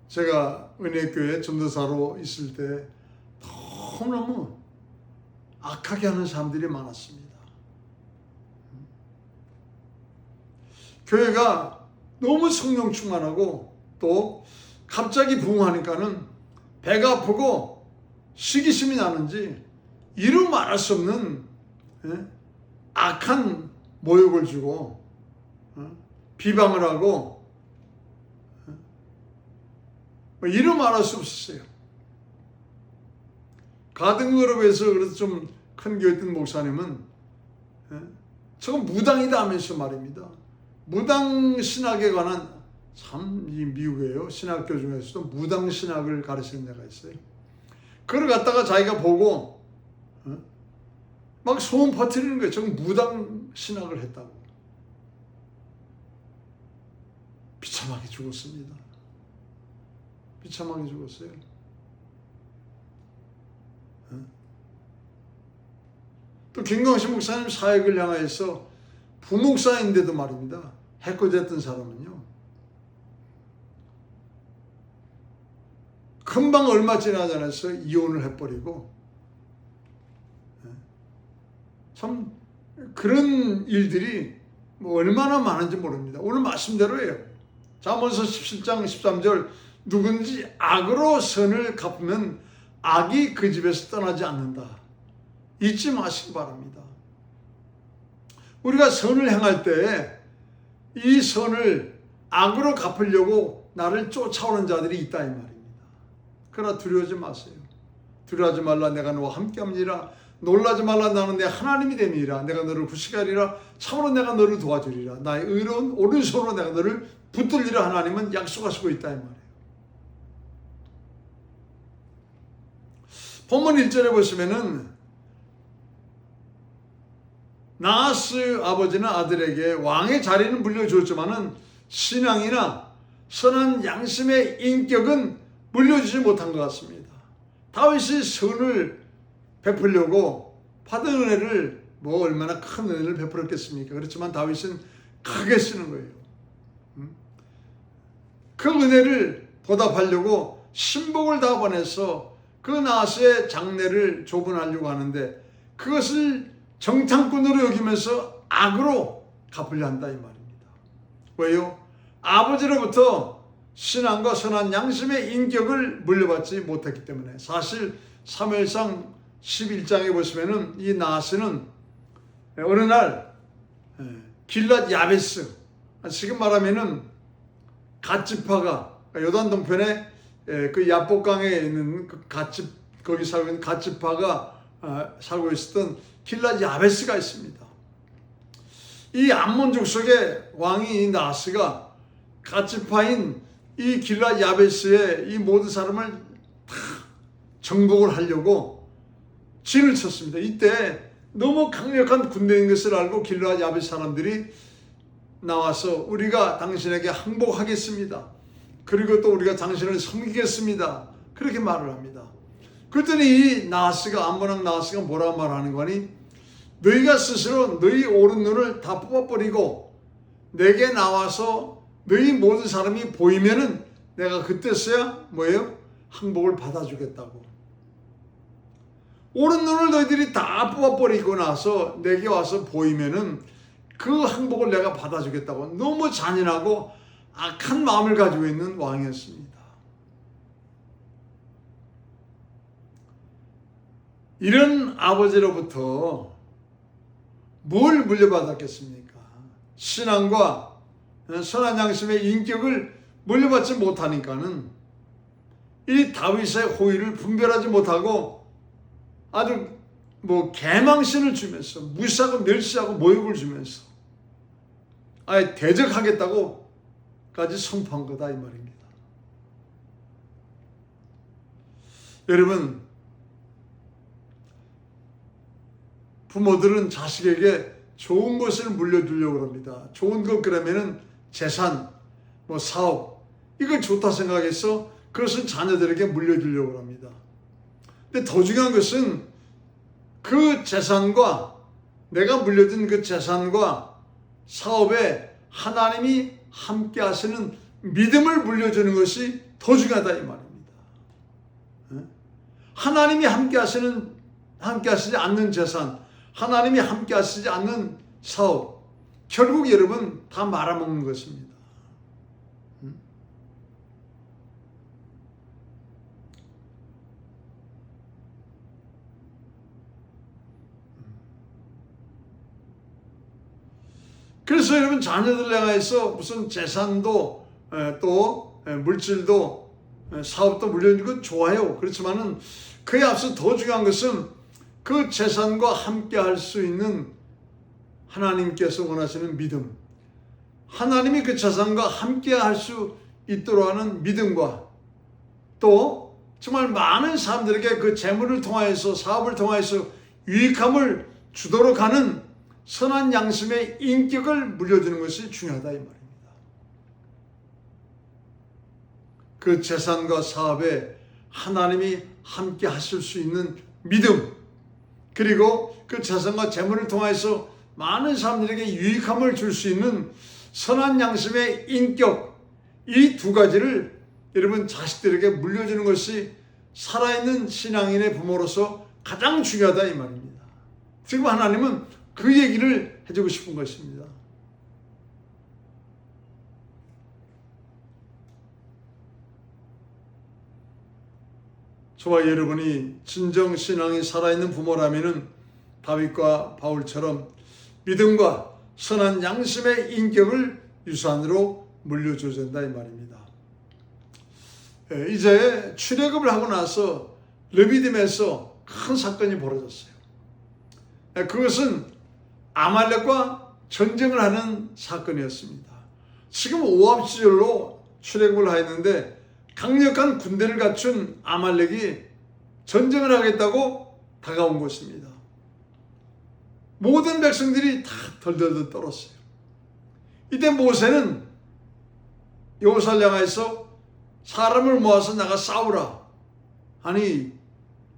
제가 은혜교회 전도사로 있을 때 너무너무 악하게 하는 사람들이 많았습니다. 교회가 너무 성령 충만하고 또 갑자기 부흥하니까는 배가 아프고 시기심이 나는지 이루 말할 수 없는 악한 모욕을 주고 비방을 하고 이루 말할 수 없었어요. 가든그룹에서 그래서 좀 큰 교회 있던 목사님은 저건 무당이다 하면서 말입니다. 무당 신학에 관한 참 이 미국에요. 신학교 중에서도 무당 신학을 가르치는 데가 있어요. 그걸 갖다가 자기가 보고 막 소문 퍼뜨리는 거예요. 저건 무당 신학을 했다고. 비참하게 죽었습니다. 비참하게 죽었어요. 또 김광식 목사님 사역을 향해서 부목사인데도 말입니다. 해코지했던 사람은요. 금방 얼마 지나지 않아서 이혼을 해버리고, 참 그런 일들이 뭐 얼마나 많은지 모릅니다. 오늘 말씀대로예요. 잠언서 17장 13절, 누군지 악으로 선을 갚으면 악이 그 집에서 떠나지 않는다. 잊지 마시기 바랍니다. 우리가 선을 행할 때 이 선을 악으로 갚으려고 나를 쫓아오는 자들이 있다 이 말입니다. 그러나 두려워하지 마세요. 두려워하지 말라, 내가 너와 함께함이니라. 놀라지 말라, 나는 내 하나님이 됨이니라. 내가 너를 구시하리라. 참으로 내가 너를 도와주리라. 나의 의로운 오른손으로 내가 너를 붙들리라. 하나님은 약속하시고 있다 이 말이에요. 본문 1절에 보시면은 나하스 아버지는 아들에게 왕의 자리는 물려주었지만은 신앙이나 선한 양심의 인격은 물려주지 못한 것 같습니다. 다윗이 선을 베풀려고 받은 은혜를 뭐 얼마나 큰 은혜를 베풀었겠습니까? 그렇지만 다윗은 크게 쓰는 거예요. 그 은혜를 보답하려고 신복을 다 보내서 그 나하스의 장례를 조문하려고 하는데 그것을 정탐꾼으로 여기면서 악으로 갚으려 한다 이 말입니다. 왜요? 아버지로부터 신앙과 선한 양심의 인격을 물려받지 못했기 때문에. 사실 사무엘상 11장에 보시면은 이 나하스는 어느 날 길랏 야베스, 지금 말하면은 갓지파가 요단 동편에 그 야복강에 있는 그 거기 살고 있는 갓지파가 살고 있었던 길랏 야베스가 있습니다. 이 암몬족 속의 왕이 나하스가 갓지파인 이 길랏 야베스의 이 모든 사람을 다 정복을 하려고 진을 쳤습니다. 이때 너무 강력한 군대인 것을 알고 길랏 야베스 사람들이 나와서 우리가 당신에게 항복하겠습니다. 그리고 또 우리가 당신을 섬기겠습니다. 그렇게 말을 합니다. 그랬더니 이 나하스가, 암몬왕 나하스가 뭐라 말하는 거니? 너희가 스스로 너희 오른 눈을 다 뽑아버리고 내게 나와서 너희 모든 사람이 보이면은 내가 그때서야 뭐예요? 항복을 받아주겠다고. 오른 눈을 너희들이 다 뽑아버리고 나서 내게 와서 보이면은 그 항복을 내가 받아주겠다고. 너무 잔인하고 악한 마음을 가지고 있는 왕이었습니다. 이런 아버지로부터 뭘 물려받았겠습니까? 신앙과 선한 양심의 인격을 물려받지 못하니까는 이 다윗의 호의를 분별하지 못하고 아주 뭐 개망신을 주면서 무시하고 멸시하고 모욕을 주면서 아예 대적하겠다고까지 선포한 거다 이 말입니다. 여러분, 부모들은 자식에게 좋은 것을 물려주려고 합니다. 좋은 것 그러면은 재산, 뭐 사업, 이걸 좋다 생각해서 그것을 자녀들에게 물려주려고 합니다. 근데 더 중요한 것은 그 재산과 내가 물려준 그 재산과 사업에 하나님이 함께 하시는 믿음을 물려주는 것이 더 중요하다 이 말입니다. 하나님이 함께 하시지 않는 재산, 하나님이 함께 하시지 않는 사업, 결국 여러분 다 말아먹는 것입니다. 그래서 여러분 자녀들 향해서 무슨 재산도 또 물질도 사업도 물려주는 건 좋아요. 그렇지만은 그에 앞서 더 중요한 것은 그 재산과 함께 할 수 있는 하나님께서 원하시는 믿음, 하나님이 그 재산과 함께 할 수 있도록 하는 믿음과 또 정말 많은 사람들에게 그 재물을 통하여서 사업을 통하여서 유익함을 주도록 하는 선한 양심의 인격을 물려주는 것이 중요하다 이 말입니다. 그 재산과 사업에 하나님이 함께 하실 수 있는 믿음, 그리고 그 재산과 재물을 통해서 많은 사람들에게 유익함을 줄 수 있는 선한 양심의 인격, 이 두 가지를 여러분 자식들에게 물려주는 것이 살아있는 신앙인의 부모로서 가장 중요하다 이 말입니다. 지금 하나님은 그 얘기를 해주고 싶은 것입니다. 저와 여러분이 진정 신앙이 살아있는 부모라면은 다윗과 바울처럼 믿음과 선한 양심의 인격을 유산으로 물려줘야 된다 이 말입니다. 이제 출애굽을 하고 나서 르비딤에서 큰 사건이 벌어졌어요. 그것은 아말렉과 전쟁을 하는 사건이었습니다. 지금 오합 시절로 출애굽을 하였는데 강력한 군대를 갖춘 아말렉이 전쟁을 하겠다고 다가온 것입니다. 모든 백성들이 다 덜덜덜 떨었어요. 이때 모세는 여호수아를 향해서 사람을 모아서 나가 싸우라. 아니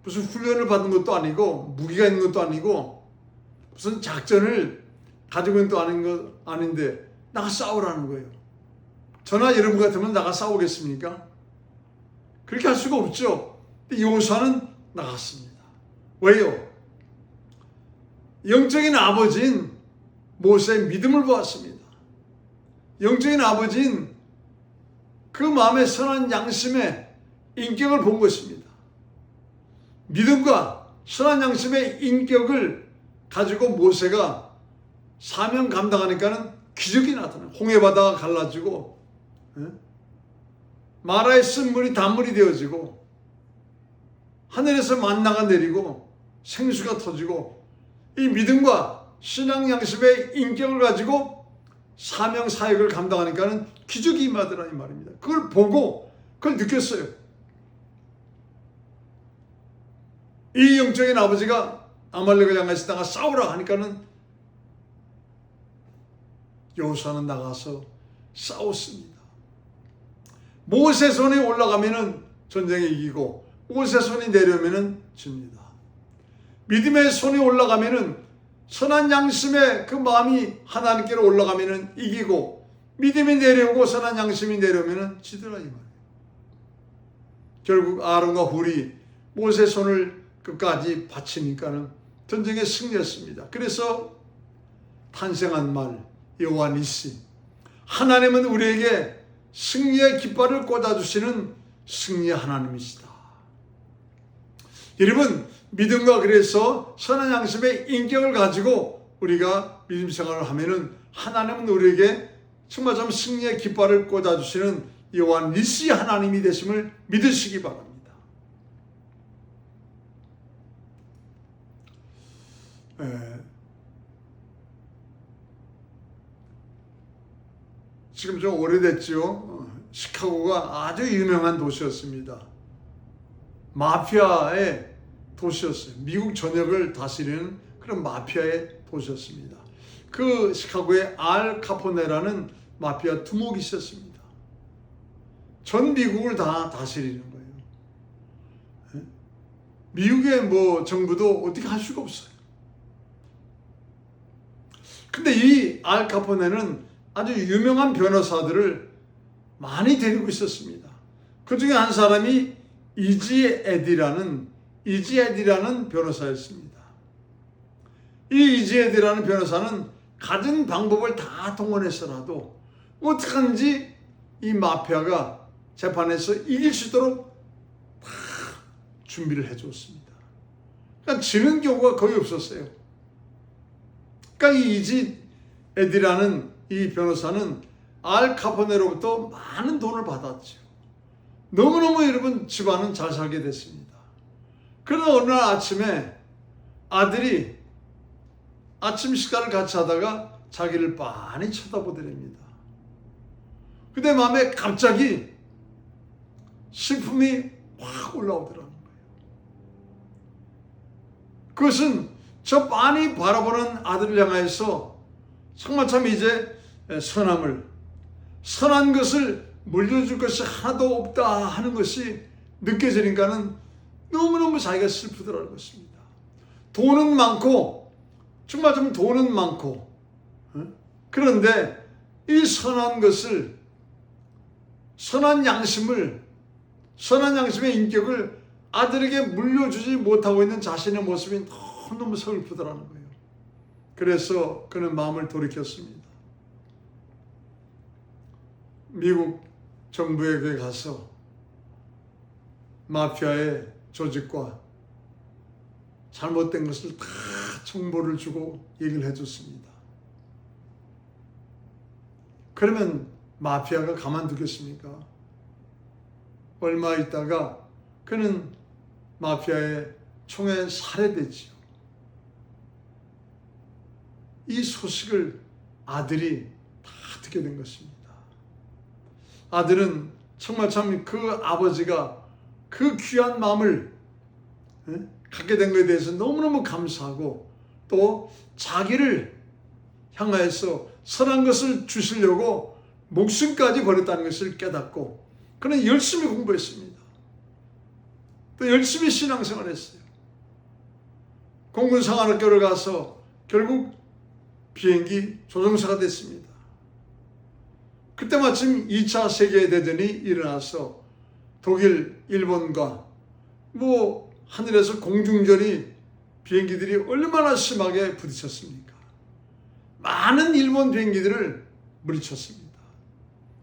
무슨 훈련을 받은 것도 아니고 무기가 있는 것도 아니고 무슨 작전을 가지고 있는 것도 아닌데 나가 싸우라는 거예요. 저나 여러분 같으면 나가 싸우겠습니까? 그렇게 할 수가 없죠. 근데 여호수아는 나갔습니다. 왜요? 영적인 아버지인 모세의 믿음을 보았습니다. 영적인 아버지인 그 마음의 선한 양심의 인격을 본 것입니다. 믿음과 선한 양심의 인격을 가지고 모세가 사명 감당하니까는 기적이 나타나요. 홍해바다가 갈라지고 마라에 쓴 물이 단물이 되어지고 하늘에서 만나가 내리고 생수가 터지고 이 믿음과 신앙 양심의 인격을 가지고 사명 사역을 감당하니까는 기적이 임하더라 이 말입니다. 그걸 보고 그걸 느꼈어요. 이 영적인 아버지가 아말렉을 향해서 나가 싸우라 하니까는 여호수아는 나가서 싸웠습니다. 모세 손이 올라가면은 전쟁에 이기고 모세 손이 내려오면은 집니다. 믿음의 손이 올라가면은 선한 양심의 그 마음이 하나님께로 올라가면은 이기고 믿음이 내려오고 선한 양심이 내려오면은 지더라 이 말이에요. 결국 아론과 훌이 모세 손을 끝까지 바치니까는 전쟁에 승리했습니다. 그래서 탄생한 말 여호와 니시, 하나님은 우리에게 승리의 깃발을 꽂아주시는 승리의 하나님이시다. 여러분 믿음과 그래서 선한 양심의 인격을 가지고 우리가 믿음 생활을 하면은 하나님은 우리에게 정말 좀 승리의 깃발을 꽂아주시는 여호와 니시 하나님이 되심을 믿으시기 바랍니다. 지금 좀 오래됐죠. 시카고가 아주 유명한 도시였습니다. 마피아의 도시였어요. 미국 전역을 다스리는 그런 마피아의 도시였습니다. 그 시카고에 알 카포네라는 마피아 두목이 있었습니다. 전 미국을 다 다스리는 거예요. 미국의 뭐 정부도 어떻게 할 수가 없어요. 근데 이 알 카포네는 아주 유명한 변호사들을 많이 데리고 있었습니다. 그 중에 한 사람이 이지 에디라는 변호사였습니다. 이 이지 에디라는 변호사는 가진 방법을 다 동원해서라도 어떡하는지 이 마피아가 재판에서 이길 수 있도록 다 준비를 해줬습니다. 그러니까 지는 경우가 거의 없었어요. 그러니까 이 이지 에디라는 이 변호사는 알 카포네로부터 많은 돈을 받았죠. 너무너무 여러분 집안은 잘 살게 됐습니다. 그러나 어느 날 아침에 아들이 아침 식사를 같이 하다가 자기를 빤히 쳐다보더랍니다. 그때 마음에 갑자기 슬픔이 확 올라오더라는 거예요. 그것은 저 빤히 바라보는 아들을 향해서 정말 참 이제 선한 것을 물려줄 것이 하나도 없다 하는 것이 느껴지니까는 너무너무 자기가 슬프더라는 것입니다. 돈은 많고 정말 좀 돈은 많고 그런데 이 선한 것을 선한 양심을 선한 양심의 인격을 아들에게 물려주지 못하고 있는 자신의 모습이 너무너무 슬프더라는 거예요. 그래서 그는 마음을 돌이켰습니다. 미국 정부에게 가서 마피아의 조직과 잘못된 것을 다 정보를 주고 얘기를 해줬습니다. 그러면 마피아가 가만두겠습니까? 얼마 있다가 그는 마피아의 총에 살해됐지요. 이 소식을 아들이 다 듣게 된 것입니다. 아들은 정말 참 그 아버지가 그 귀한 마음을 갖게 된 것에 대해서 너무너무 감사하고 또 자기를 향하여서 선한 것을 주시려고 목숨까지 버렸다는 것을 깨닫고 그는 열심히 공부했습니다. 또 열심히 신앙생활을 했어요. 공군상관학교를 가서 결국 비행기 조종사가 됐습니다. 그때 마침 2차 세계대전이 일어나서 독일, 일본과 하늘에서 공중전이 비행기들이 얼마나 심하게 부딪혔습니까? 많은 일본 비행기들을 물리쳤습니다.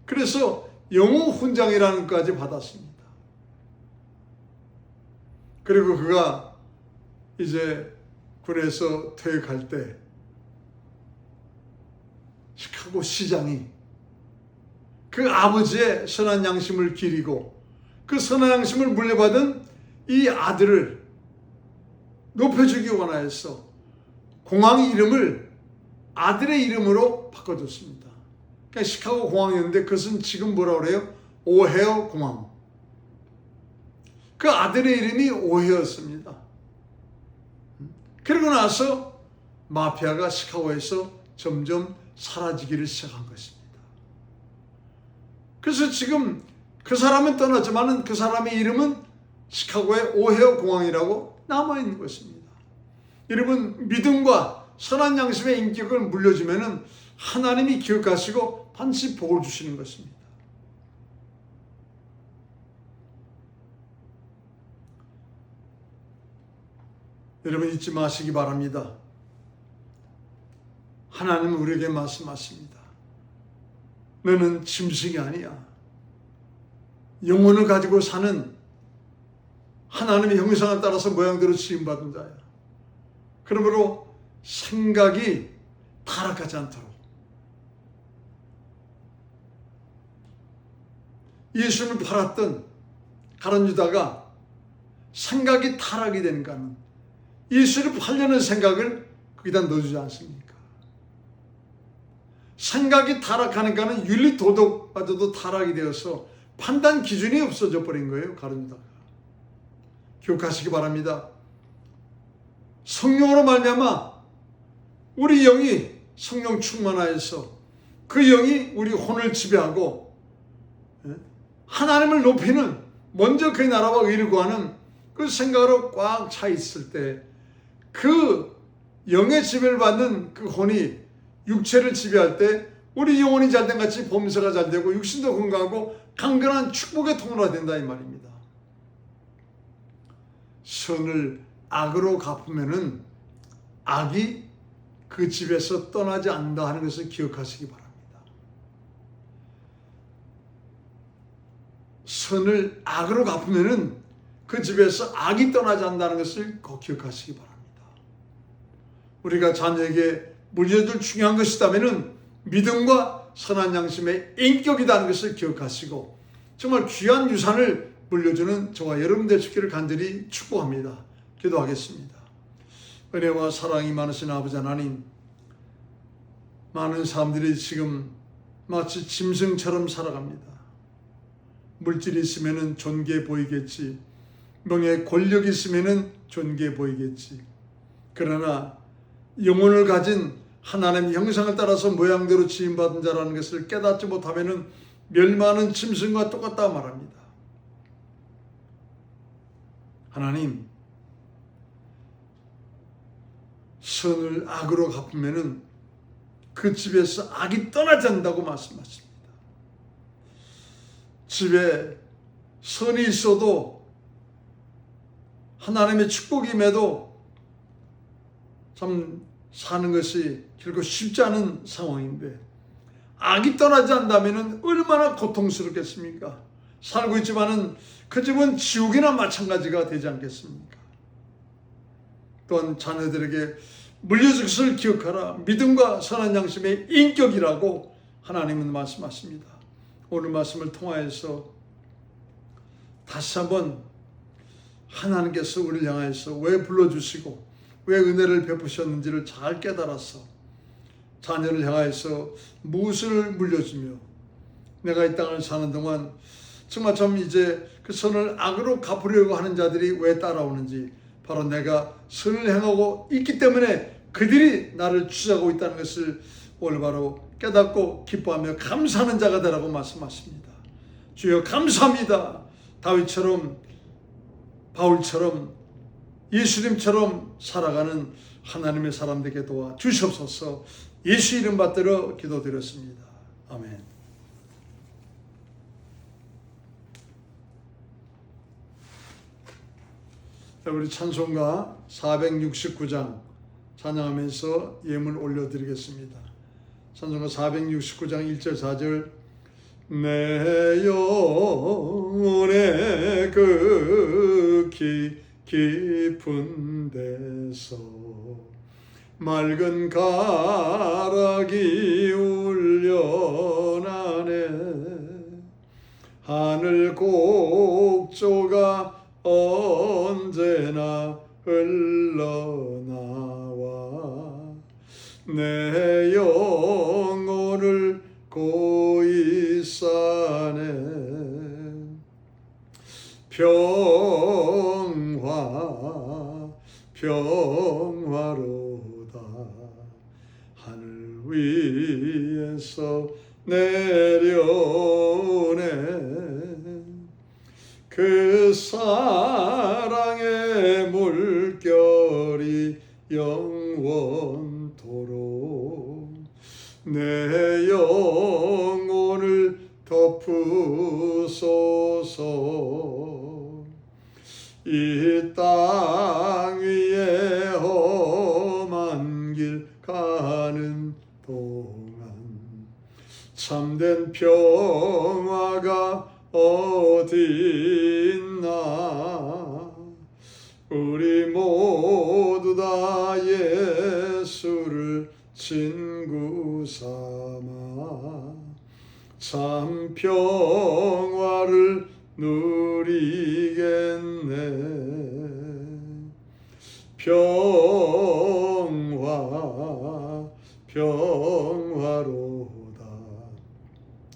그래서 영웅 훈장이라는 것까지 받았습니다. 그리고 그가 이제 군에서 퇴역할 때 시카고 시장이 그 아버지의 선한 양심을 기리고 그 선한 양심을 물려받은 이 아들을 높여주기 원하여서 공항 이름을 아들의 이름으로 바꿔줬습니다. 그러니까 시카고 공항이었는데 그것은 지금 뭐라고 그래요? 오헤어 공항. 그 아들의 이름이 오헤어였습니다. 그러고 나서 마피아가 시카고에서 점점 사라지기를 시작한 것입니다. 그래서 지금 그 사람은 떠났지만 그 사람의 이름은 시카고의 오헤어 공항이라고 남아있는 것입니다. 여러분, 믿음과 선한 양심의 인격을 물려주면 하나님이 기억하시고 반드시 복을 주시는 것입니다. 여러분 잊지 마시기 바랍니다. 하나님은 우리에게 말씀하십니다. 너는 짐승이 아니야. 영혼을 가지고 사는 하나님의 형상을 따라서 모양대로 지음받은 자야. 그러므로 생각이 타락하지 않도록 예수님을 팔았던 가룟 유다가 생각이 타락이 되니까는 예수를 팔려는 생각을 거기다 넣어주지 않습니까? 생각이 타락하니까는 윤리 도덕마저도 타락이 되어서 판단 기준이 없어져 버린 거예요. 가룟 유다가. 기억하시기 바랍니다. 성령으로 말미암아 우리 영이 성령 충만하여서 그 영이 우리 혼을 지배하고 하나님을 높이는 먼저 그의 나라와 의를 구하는 그 생각으로 꽉 차 있을 때 그 영의 지배를 받는 그 혼이 육체를 지배할 때 우리 영혼이 잘된 같이 범사가 잘되고 육신도 건강하고 강건한 축복의 통로가 된다 이 말입니다. 선을 악으로 갚으면은 악이 그 집에서 떠나지 않는다 하는 것을 기억하시기 바랍니다. 선을 악으로 갚으면은 그 집에서 악이 떠나지 않는다는 것을 꼭 기억하시기 바랍니다. 우리가 자녀에게 물려줄 중요한 것이 있다면은 믿음과 선한 양심의 인격이라는 것을 기억하시고 정말 귀한 유산을 물려주는 저와 여러분 되시기를 간절히 축복합니다. 기도하겠습니다. 은혜와 사랑이 많으신 아버지 하나님, 많은 사람들이 지금 마치 짐승처럼 살아갑니다. 물질이 있으면 존귀해 보이겠지, 명예 권력이 있으면 존귀해 보이겠지. 그러나 영혼을 가진 하나님의 형상을 따라서 모양대로 지음받은 자라는 것을 깨닫지 못하면 멸망하는 짐승과 똑같다 말합니다. 하나님, 선을 악으로 갚으면 그 집에서 악이 떠나지 않는다고 말씀하십니다. 집에 선이 있어도 하나님의 축복이 임해도 참 사는 것이 결코 쉽지 않은 상황인데 악이 떠나지 않다면 얼마나 고통스럽겠습니까? 살고 있지만은 그 집은 지옥이나 마찬가지가 되지 않겠습니까? 또한 자녀들에게 물려줄 것을 기억하라. 믿음과 선한 양심의 인격이라고 하나님은 말씀하십니다. 오늘 말씀을 통하여서 다시 한번 하나님께서 우리를 향하여서 왜 불러주시고 왜 은혜를 베푸셨는지를 잘 깨달아서 자녀를 향하여서 무엇을 물려주며 내가 이 땅을 사는 동안 정말 참 이제 그 선을 악으로 갚으려고 하는 자들이 왜 따라오는지 바로 내가 선을 행하고 있기 때문에 그들이 나를 취하고 있다는 것을 오늘 바로 깨닫고 기뻐하며 감사하는 자가 되라고 말씀하십니다. 주여 감사합니다. 다윗처럼 바울처럼 예수님처럼 살아가는 하나님의 사람 되게 도와 주시옵소서. 예수 이름 받들어 기도드렸습니다. 아멘. 우리 찬송가 469장 찬양하면서 예물 올려드리겠습니다. 찬송가 469장 1절 4절 내 영혼의 극히 깊은 데서 맑은 가락이 울려나네 하늘 곡조가 언제나 흘러나와 내 영혼을 고이 싸네 평화로다 하늘 위에서 내려오네 그 사랑의 물결이 영원토록 내 영혼을 덮으소서 이 땅 위에 험한 길 가는 동안 참된 평화가 어디 있나 우리 모두 다 예수를 친구 삼아 참 평화를 누리겠네 평화로다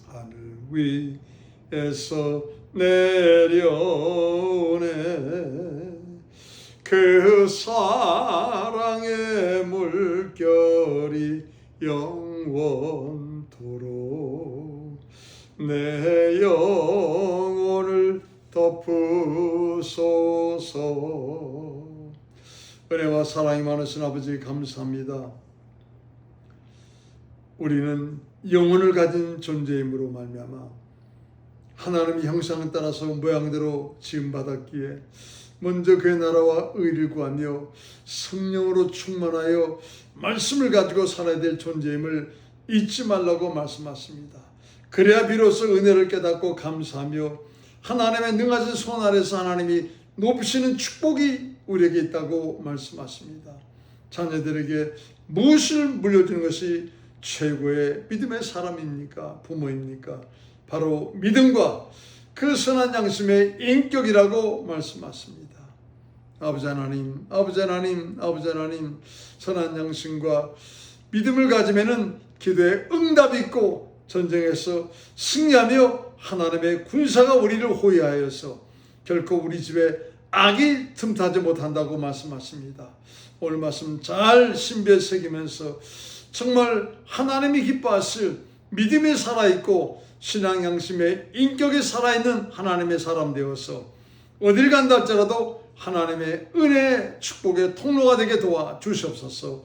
하늘 위에서 내려오네 그 사랑의 물결이 영원토록 내 영혼을 덮으소서. 은혜와 사랑이 많으신 아버지 감사합니다. 우리는 영혼을 가진 존재임으로 말미암아 하나님의 형상을 따라서 모양대로 지음받았기에 먼저 그의 나라와 의를 구하며 성령으로 충만하여 말씀을 가지고 살아야 될 존재임을 잊지 말라고 말씀하십니다. 그래야 비로소 은혜를 깨닫고 감사하며 하나님의 능하신 손 아래서 하나님이 높이시는 축복이 우리에게 있다고 말씀하십니다. 자녀들에게 무엇을 물려주는 것이 최고의 믿음의 사람입니까? 부모입니까? 바로 믿음과 그 선한 양심의 인격이라고 말씀하십니다. 아버지 하나님, 아버지 하나님, 아버지 하나님, 선한 양심과 믿음을 가지면은 기도에 응답이 있고 전쟁에서 승리하며 하나님의 군사가 우리를 호위하여서 결코 우리 집에 악이 틈타지 못한다고 말씀하십니다. 오늘 말씀 잘 신비에 새기면서 정말 하나님이 기뻐하실 믿음이 살아있고 신앙 양심의 인격이 살아있는 하나님의 사람 되어서 어딜 간다 할지라도 하나님의 은혜의 축복의 통로가 되게 도와 주시옵소서.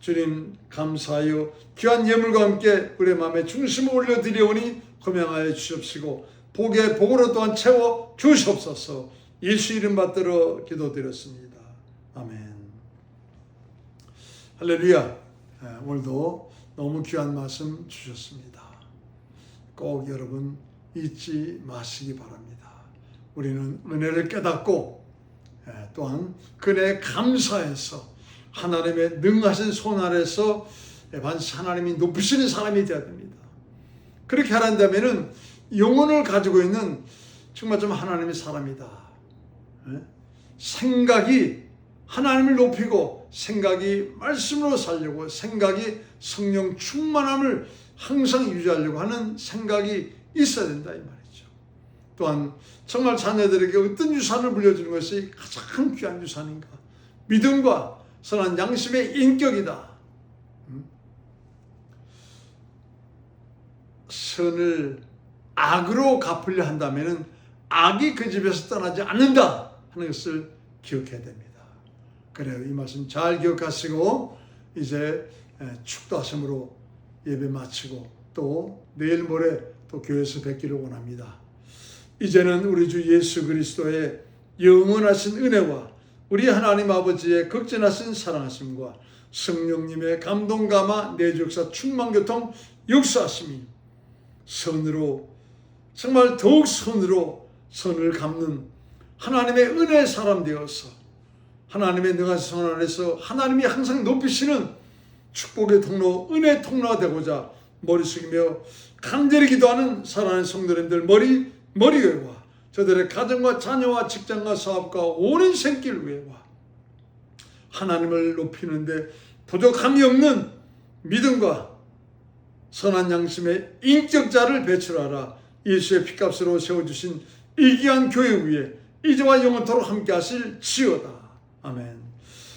주님 감사하여 귀한 예물과 함께 우리의 마음에 중심을 올려드리오니 고명하여 주시옵시고 복에 복으로 또한 채워 주시옵소서. 예수 이름 받들어 기도드렸습니다. 아멘. 할렐루야. 오늘도 너무 귀한 말씀 주셨습니다. 꼭 여러분 잊지 마시기 바랍니다. 우리는 은혜를 깨닫고 또한 그 은혜에 감사해서 하나님의 능하신 손 아래서 반드시 하나님이 높이시는 사람이 되어야 됩니다. 그렇게 하란다면은 영혼을 가지고 있는 정말 좀 하나님의 사람이다. 생각이 하나님을 높이고 생각이 말씀으로 살려고 생각이 성령 충만함을 항상 유지하려고 하는 생각이 있어야 된다 이 말이죠. 또한 정말 자녀들에게 어떤 유산을 물려주는 것이 가장 귀한 유산인가? 믿음과 선한 양심의 인격이다. 선을 악으로 갚으려 한다면 악이 그 집에서 떠나지 않는다 하는 것을 기억해야 됩니다. 그래요. 이 말씀 잘 기억하시고 이제 축도하심으로 예배 마치고 또 내일 모레 또 교회에서 뵙기를 원합니다. 이제는 우리 주 예수 그리스도의 영원하신 은혜와 우리 하나님 아버지의 극진하신 사랑하심과 성령님의 감동 감화 내주역사 충만교통 역사하심이 선으로 정말 더욱 선으로 선을 갚는 하나님의 은혜의 사람 되어서 하나님의 능하신 손 안에서 하나님이 항상 높이시는 축복의 통로, 은혜의 통로가 되고자 머리 숙이며 간절히 기도하는 사랑하는 성도님들 머리 위에와 저들의 가정과 자녀와 직장과 사업과 온 인생길 위에와 하나님을 높이는데 부족함이 없는 믿음과 선한 양심의 인격자를 배출하라. 예수의 피값으로 세워주신 이 귀한 교회 위에 이제와 영원토록 함께 하실 지어다. 아멘.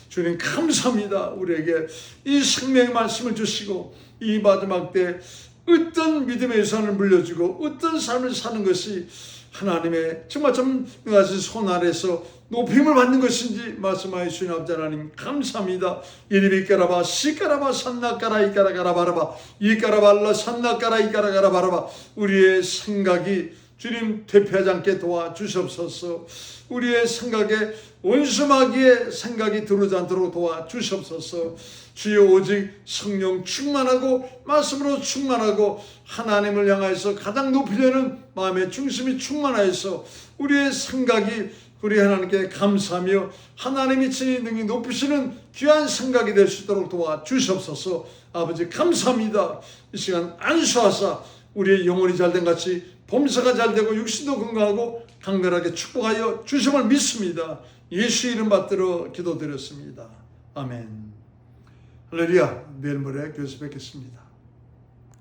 주님 감사합니다. 우리에게 이 생명의 말씀을 주시고 이 마지막 때 어떤 믿음의 유산을 물려주고 어떤 삶을 사는 것이 하나님의 정말 좀 능하신 손 아래서 높임을 받는 것인지 말씀하여 주신 아버지 하나님 감사합니다. 이리비 까라바 시까라바 산나까라 이까라가라 바라바 이까라발라 산나까라 이까라가라 바라바 우리의 생각이 주님 대표하지 않게 도와주시옵소서. 우리의 생각에 원수마귀의 생각이 들어오지 않도록 도와주시옵소서. 주여 오직 성령 충만하고 말씀으로 충만하고 하나님을 향하여서 가장 높이려는 마음의 중심이 충만하여서 우리의 생각이 우리 하나님께 감사하며 하나님이 친히 능히 높이시는 귀한 생각이 될 수 있도록 도와주시옵소서. 아버지 감사합니다. 이 시간 안수하사 우리의 영혼이 잘된 같이 범사가 잘되고 육신도 건강하고 강건하게 축복하여 주심을 믿습니다. 예수 이름 받들어 기도드렸습니다. 아멘. 할렐루야. 내일 모레 교회에서 뵙겠습니다.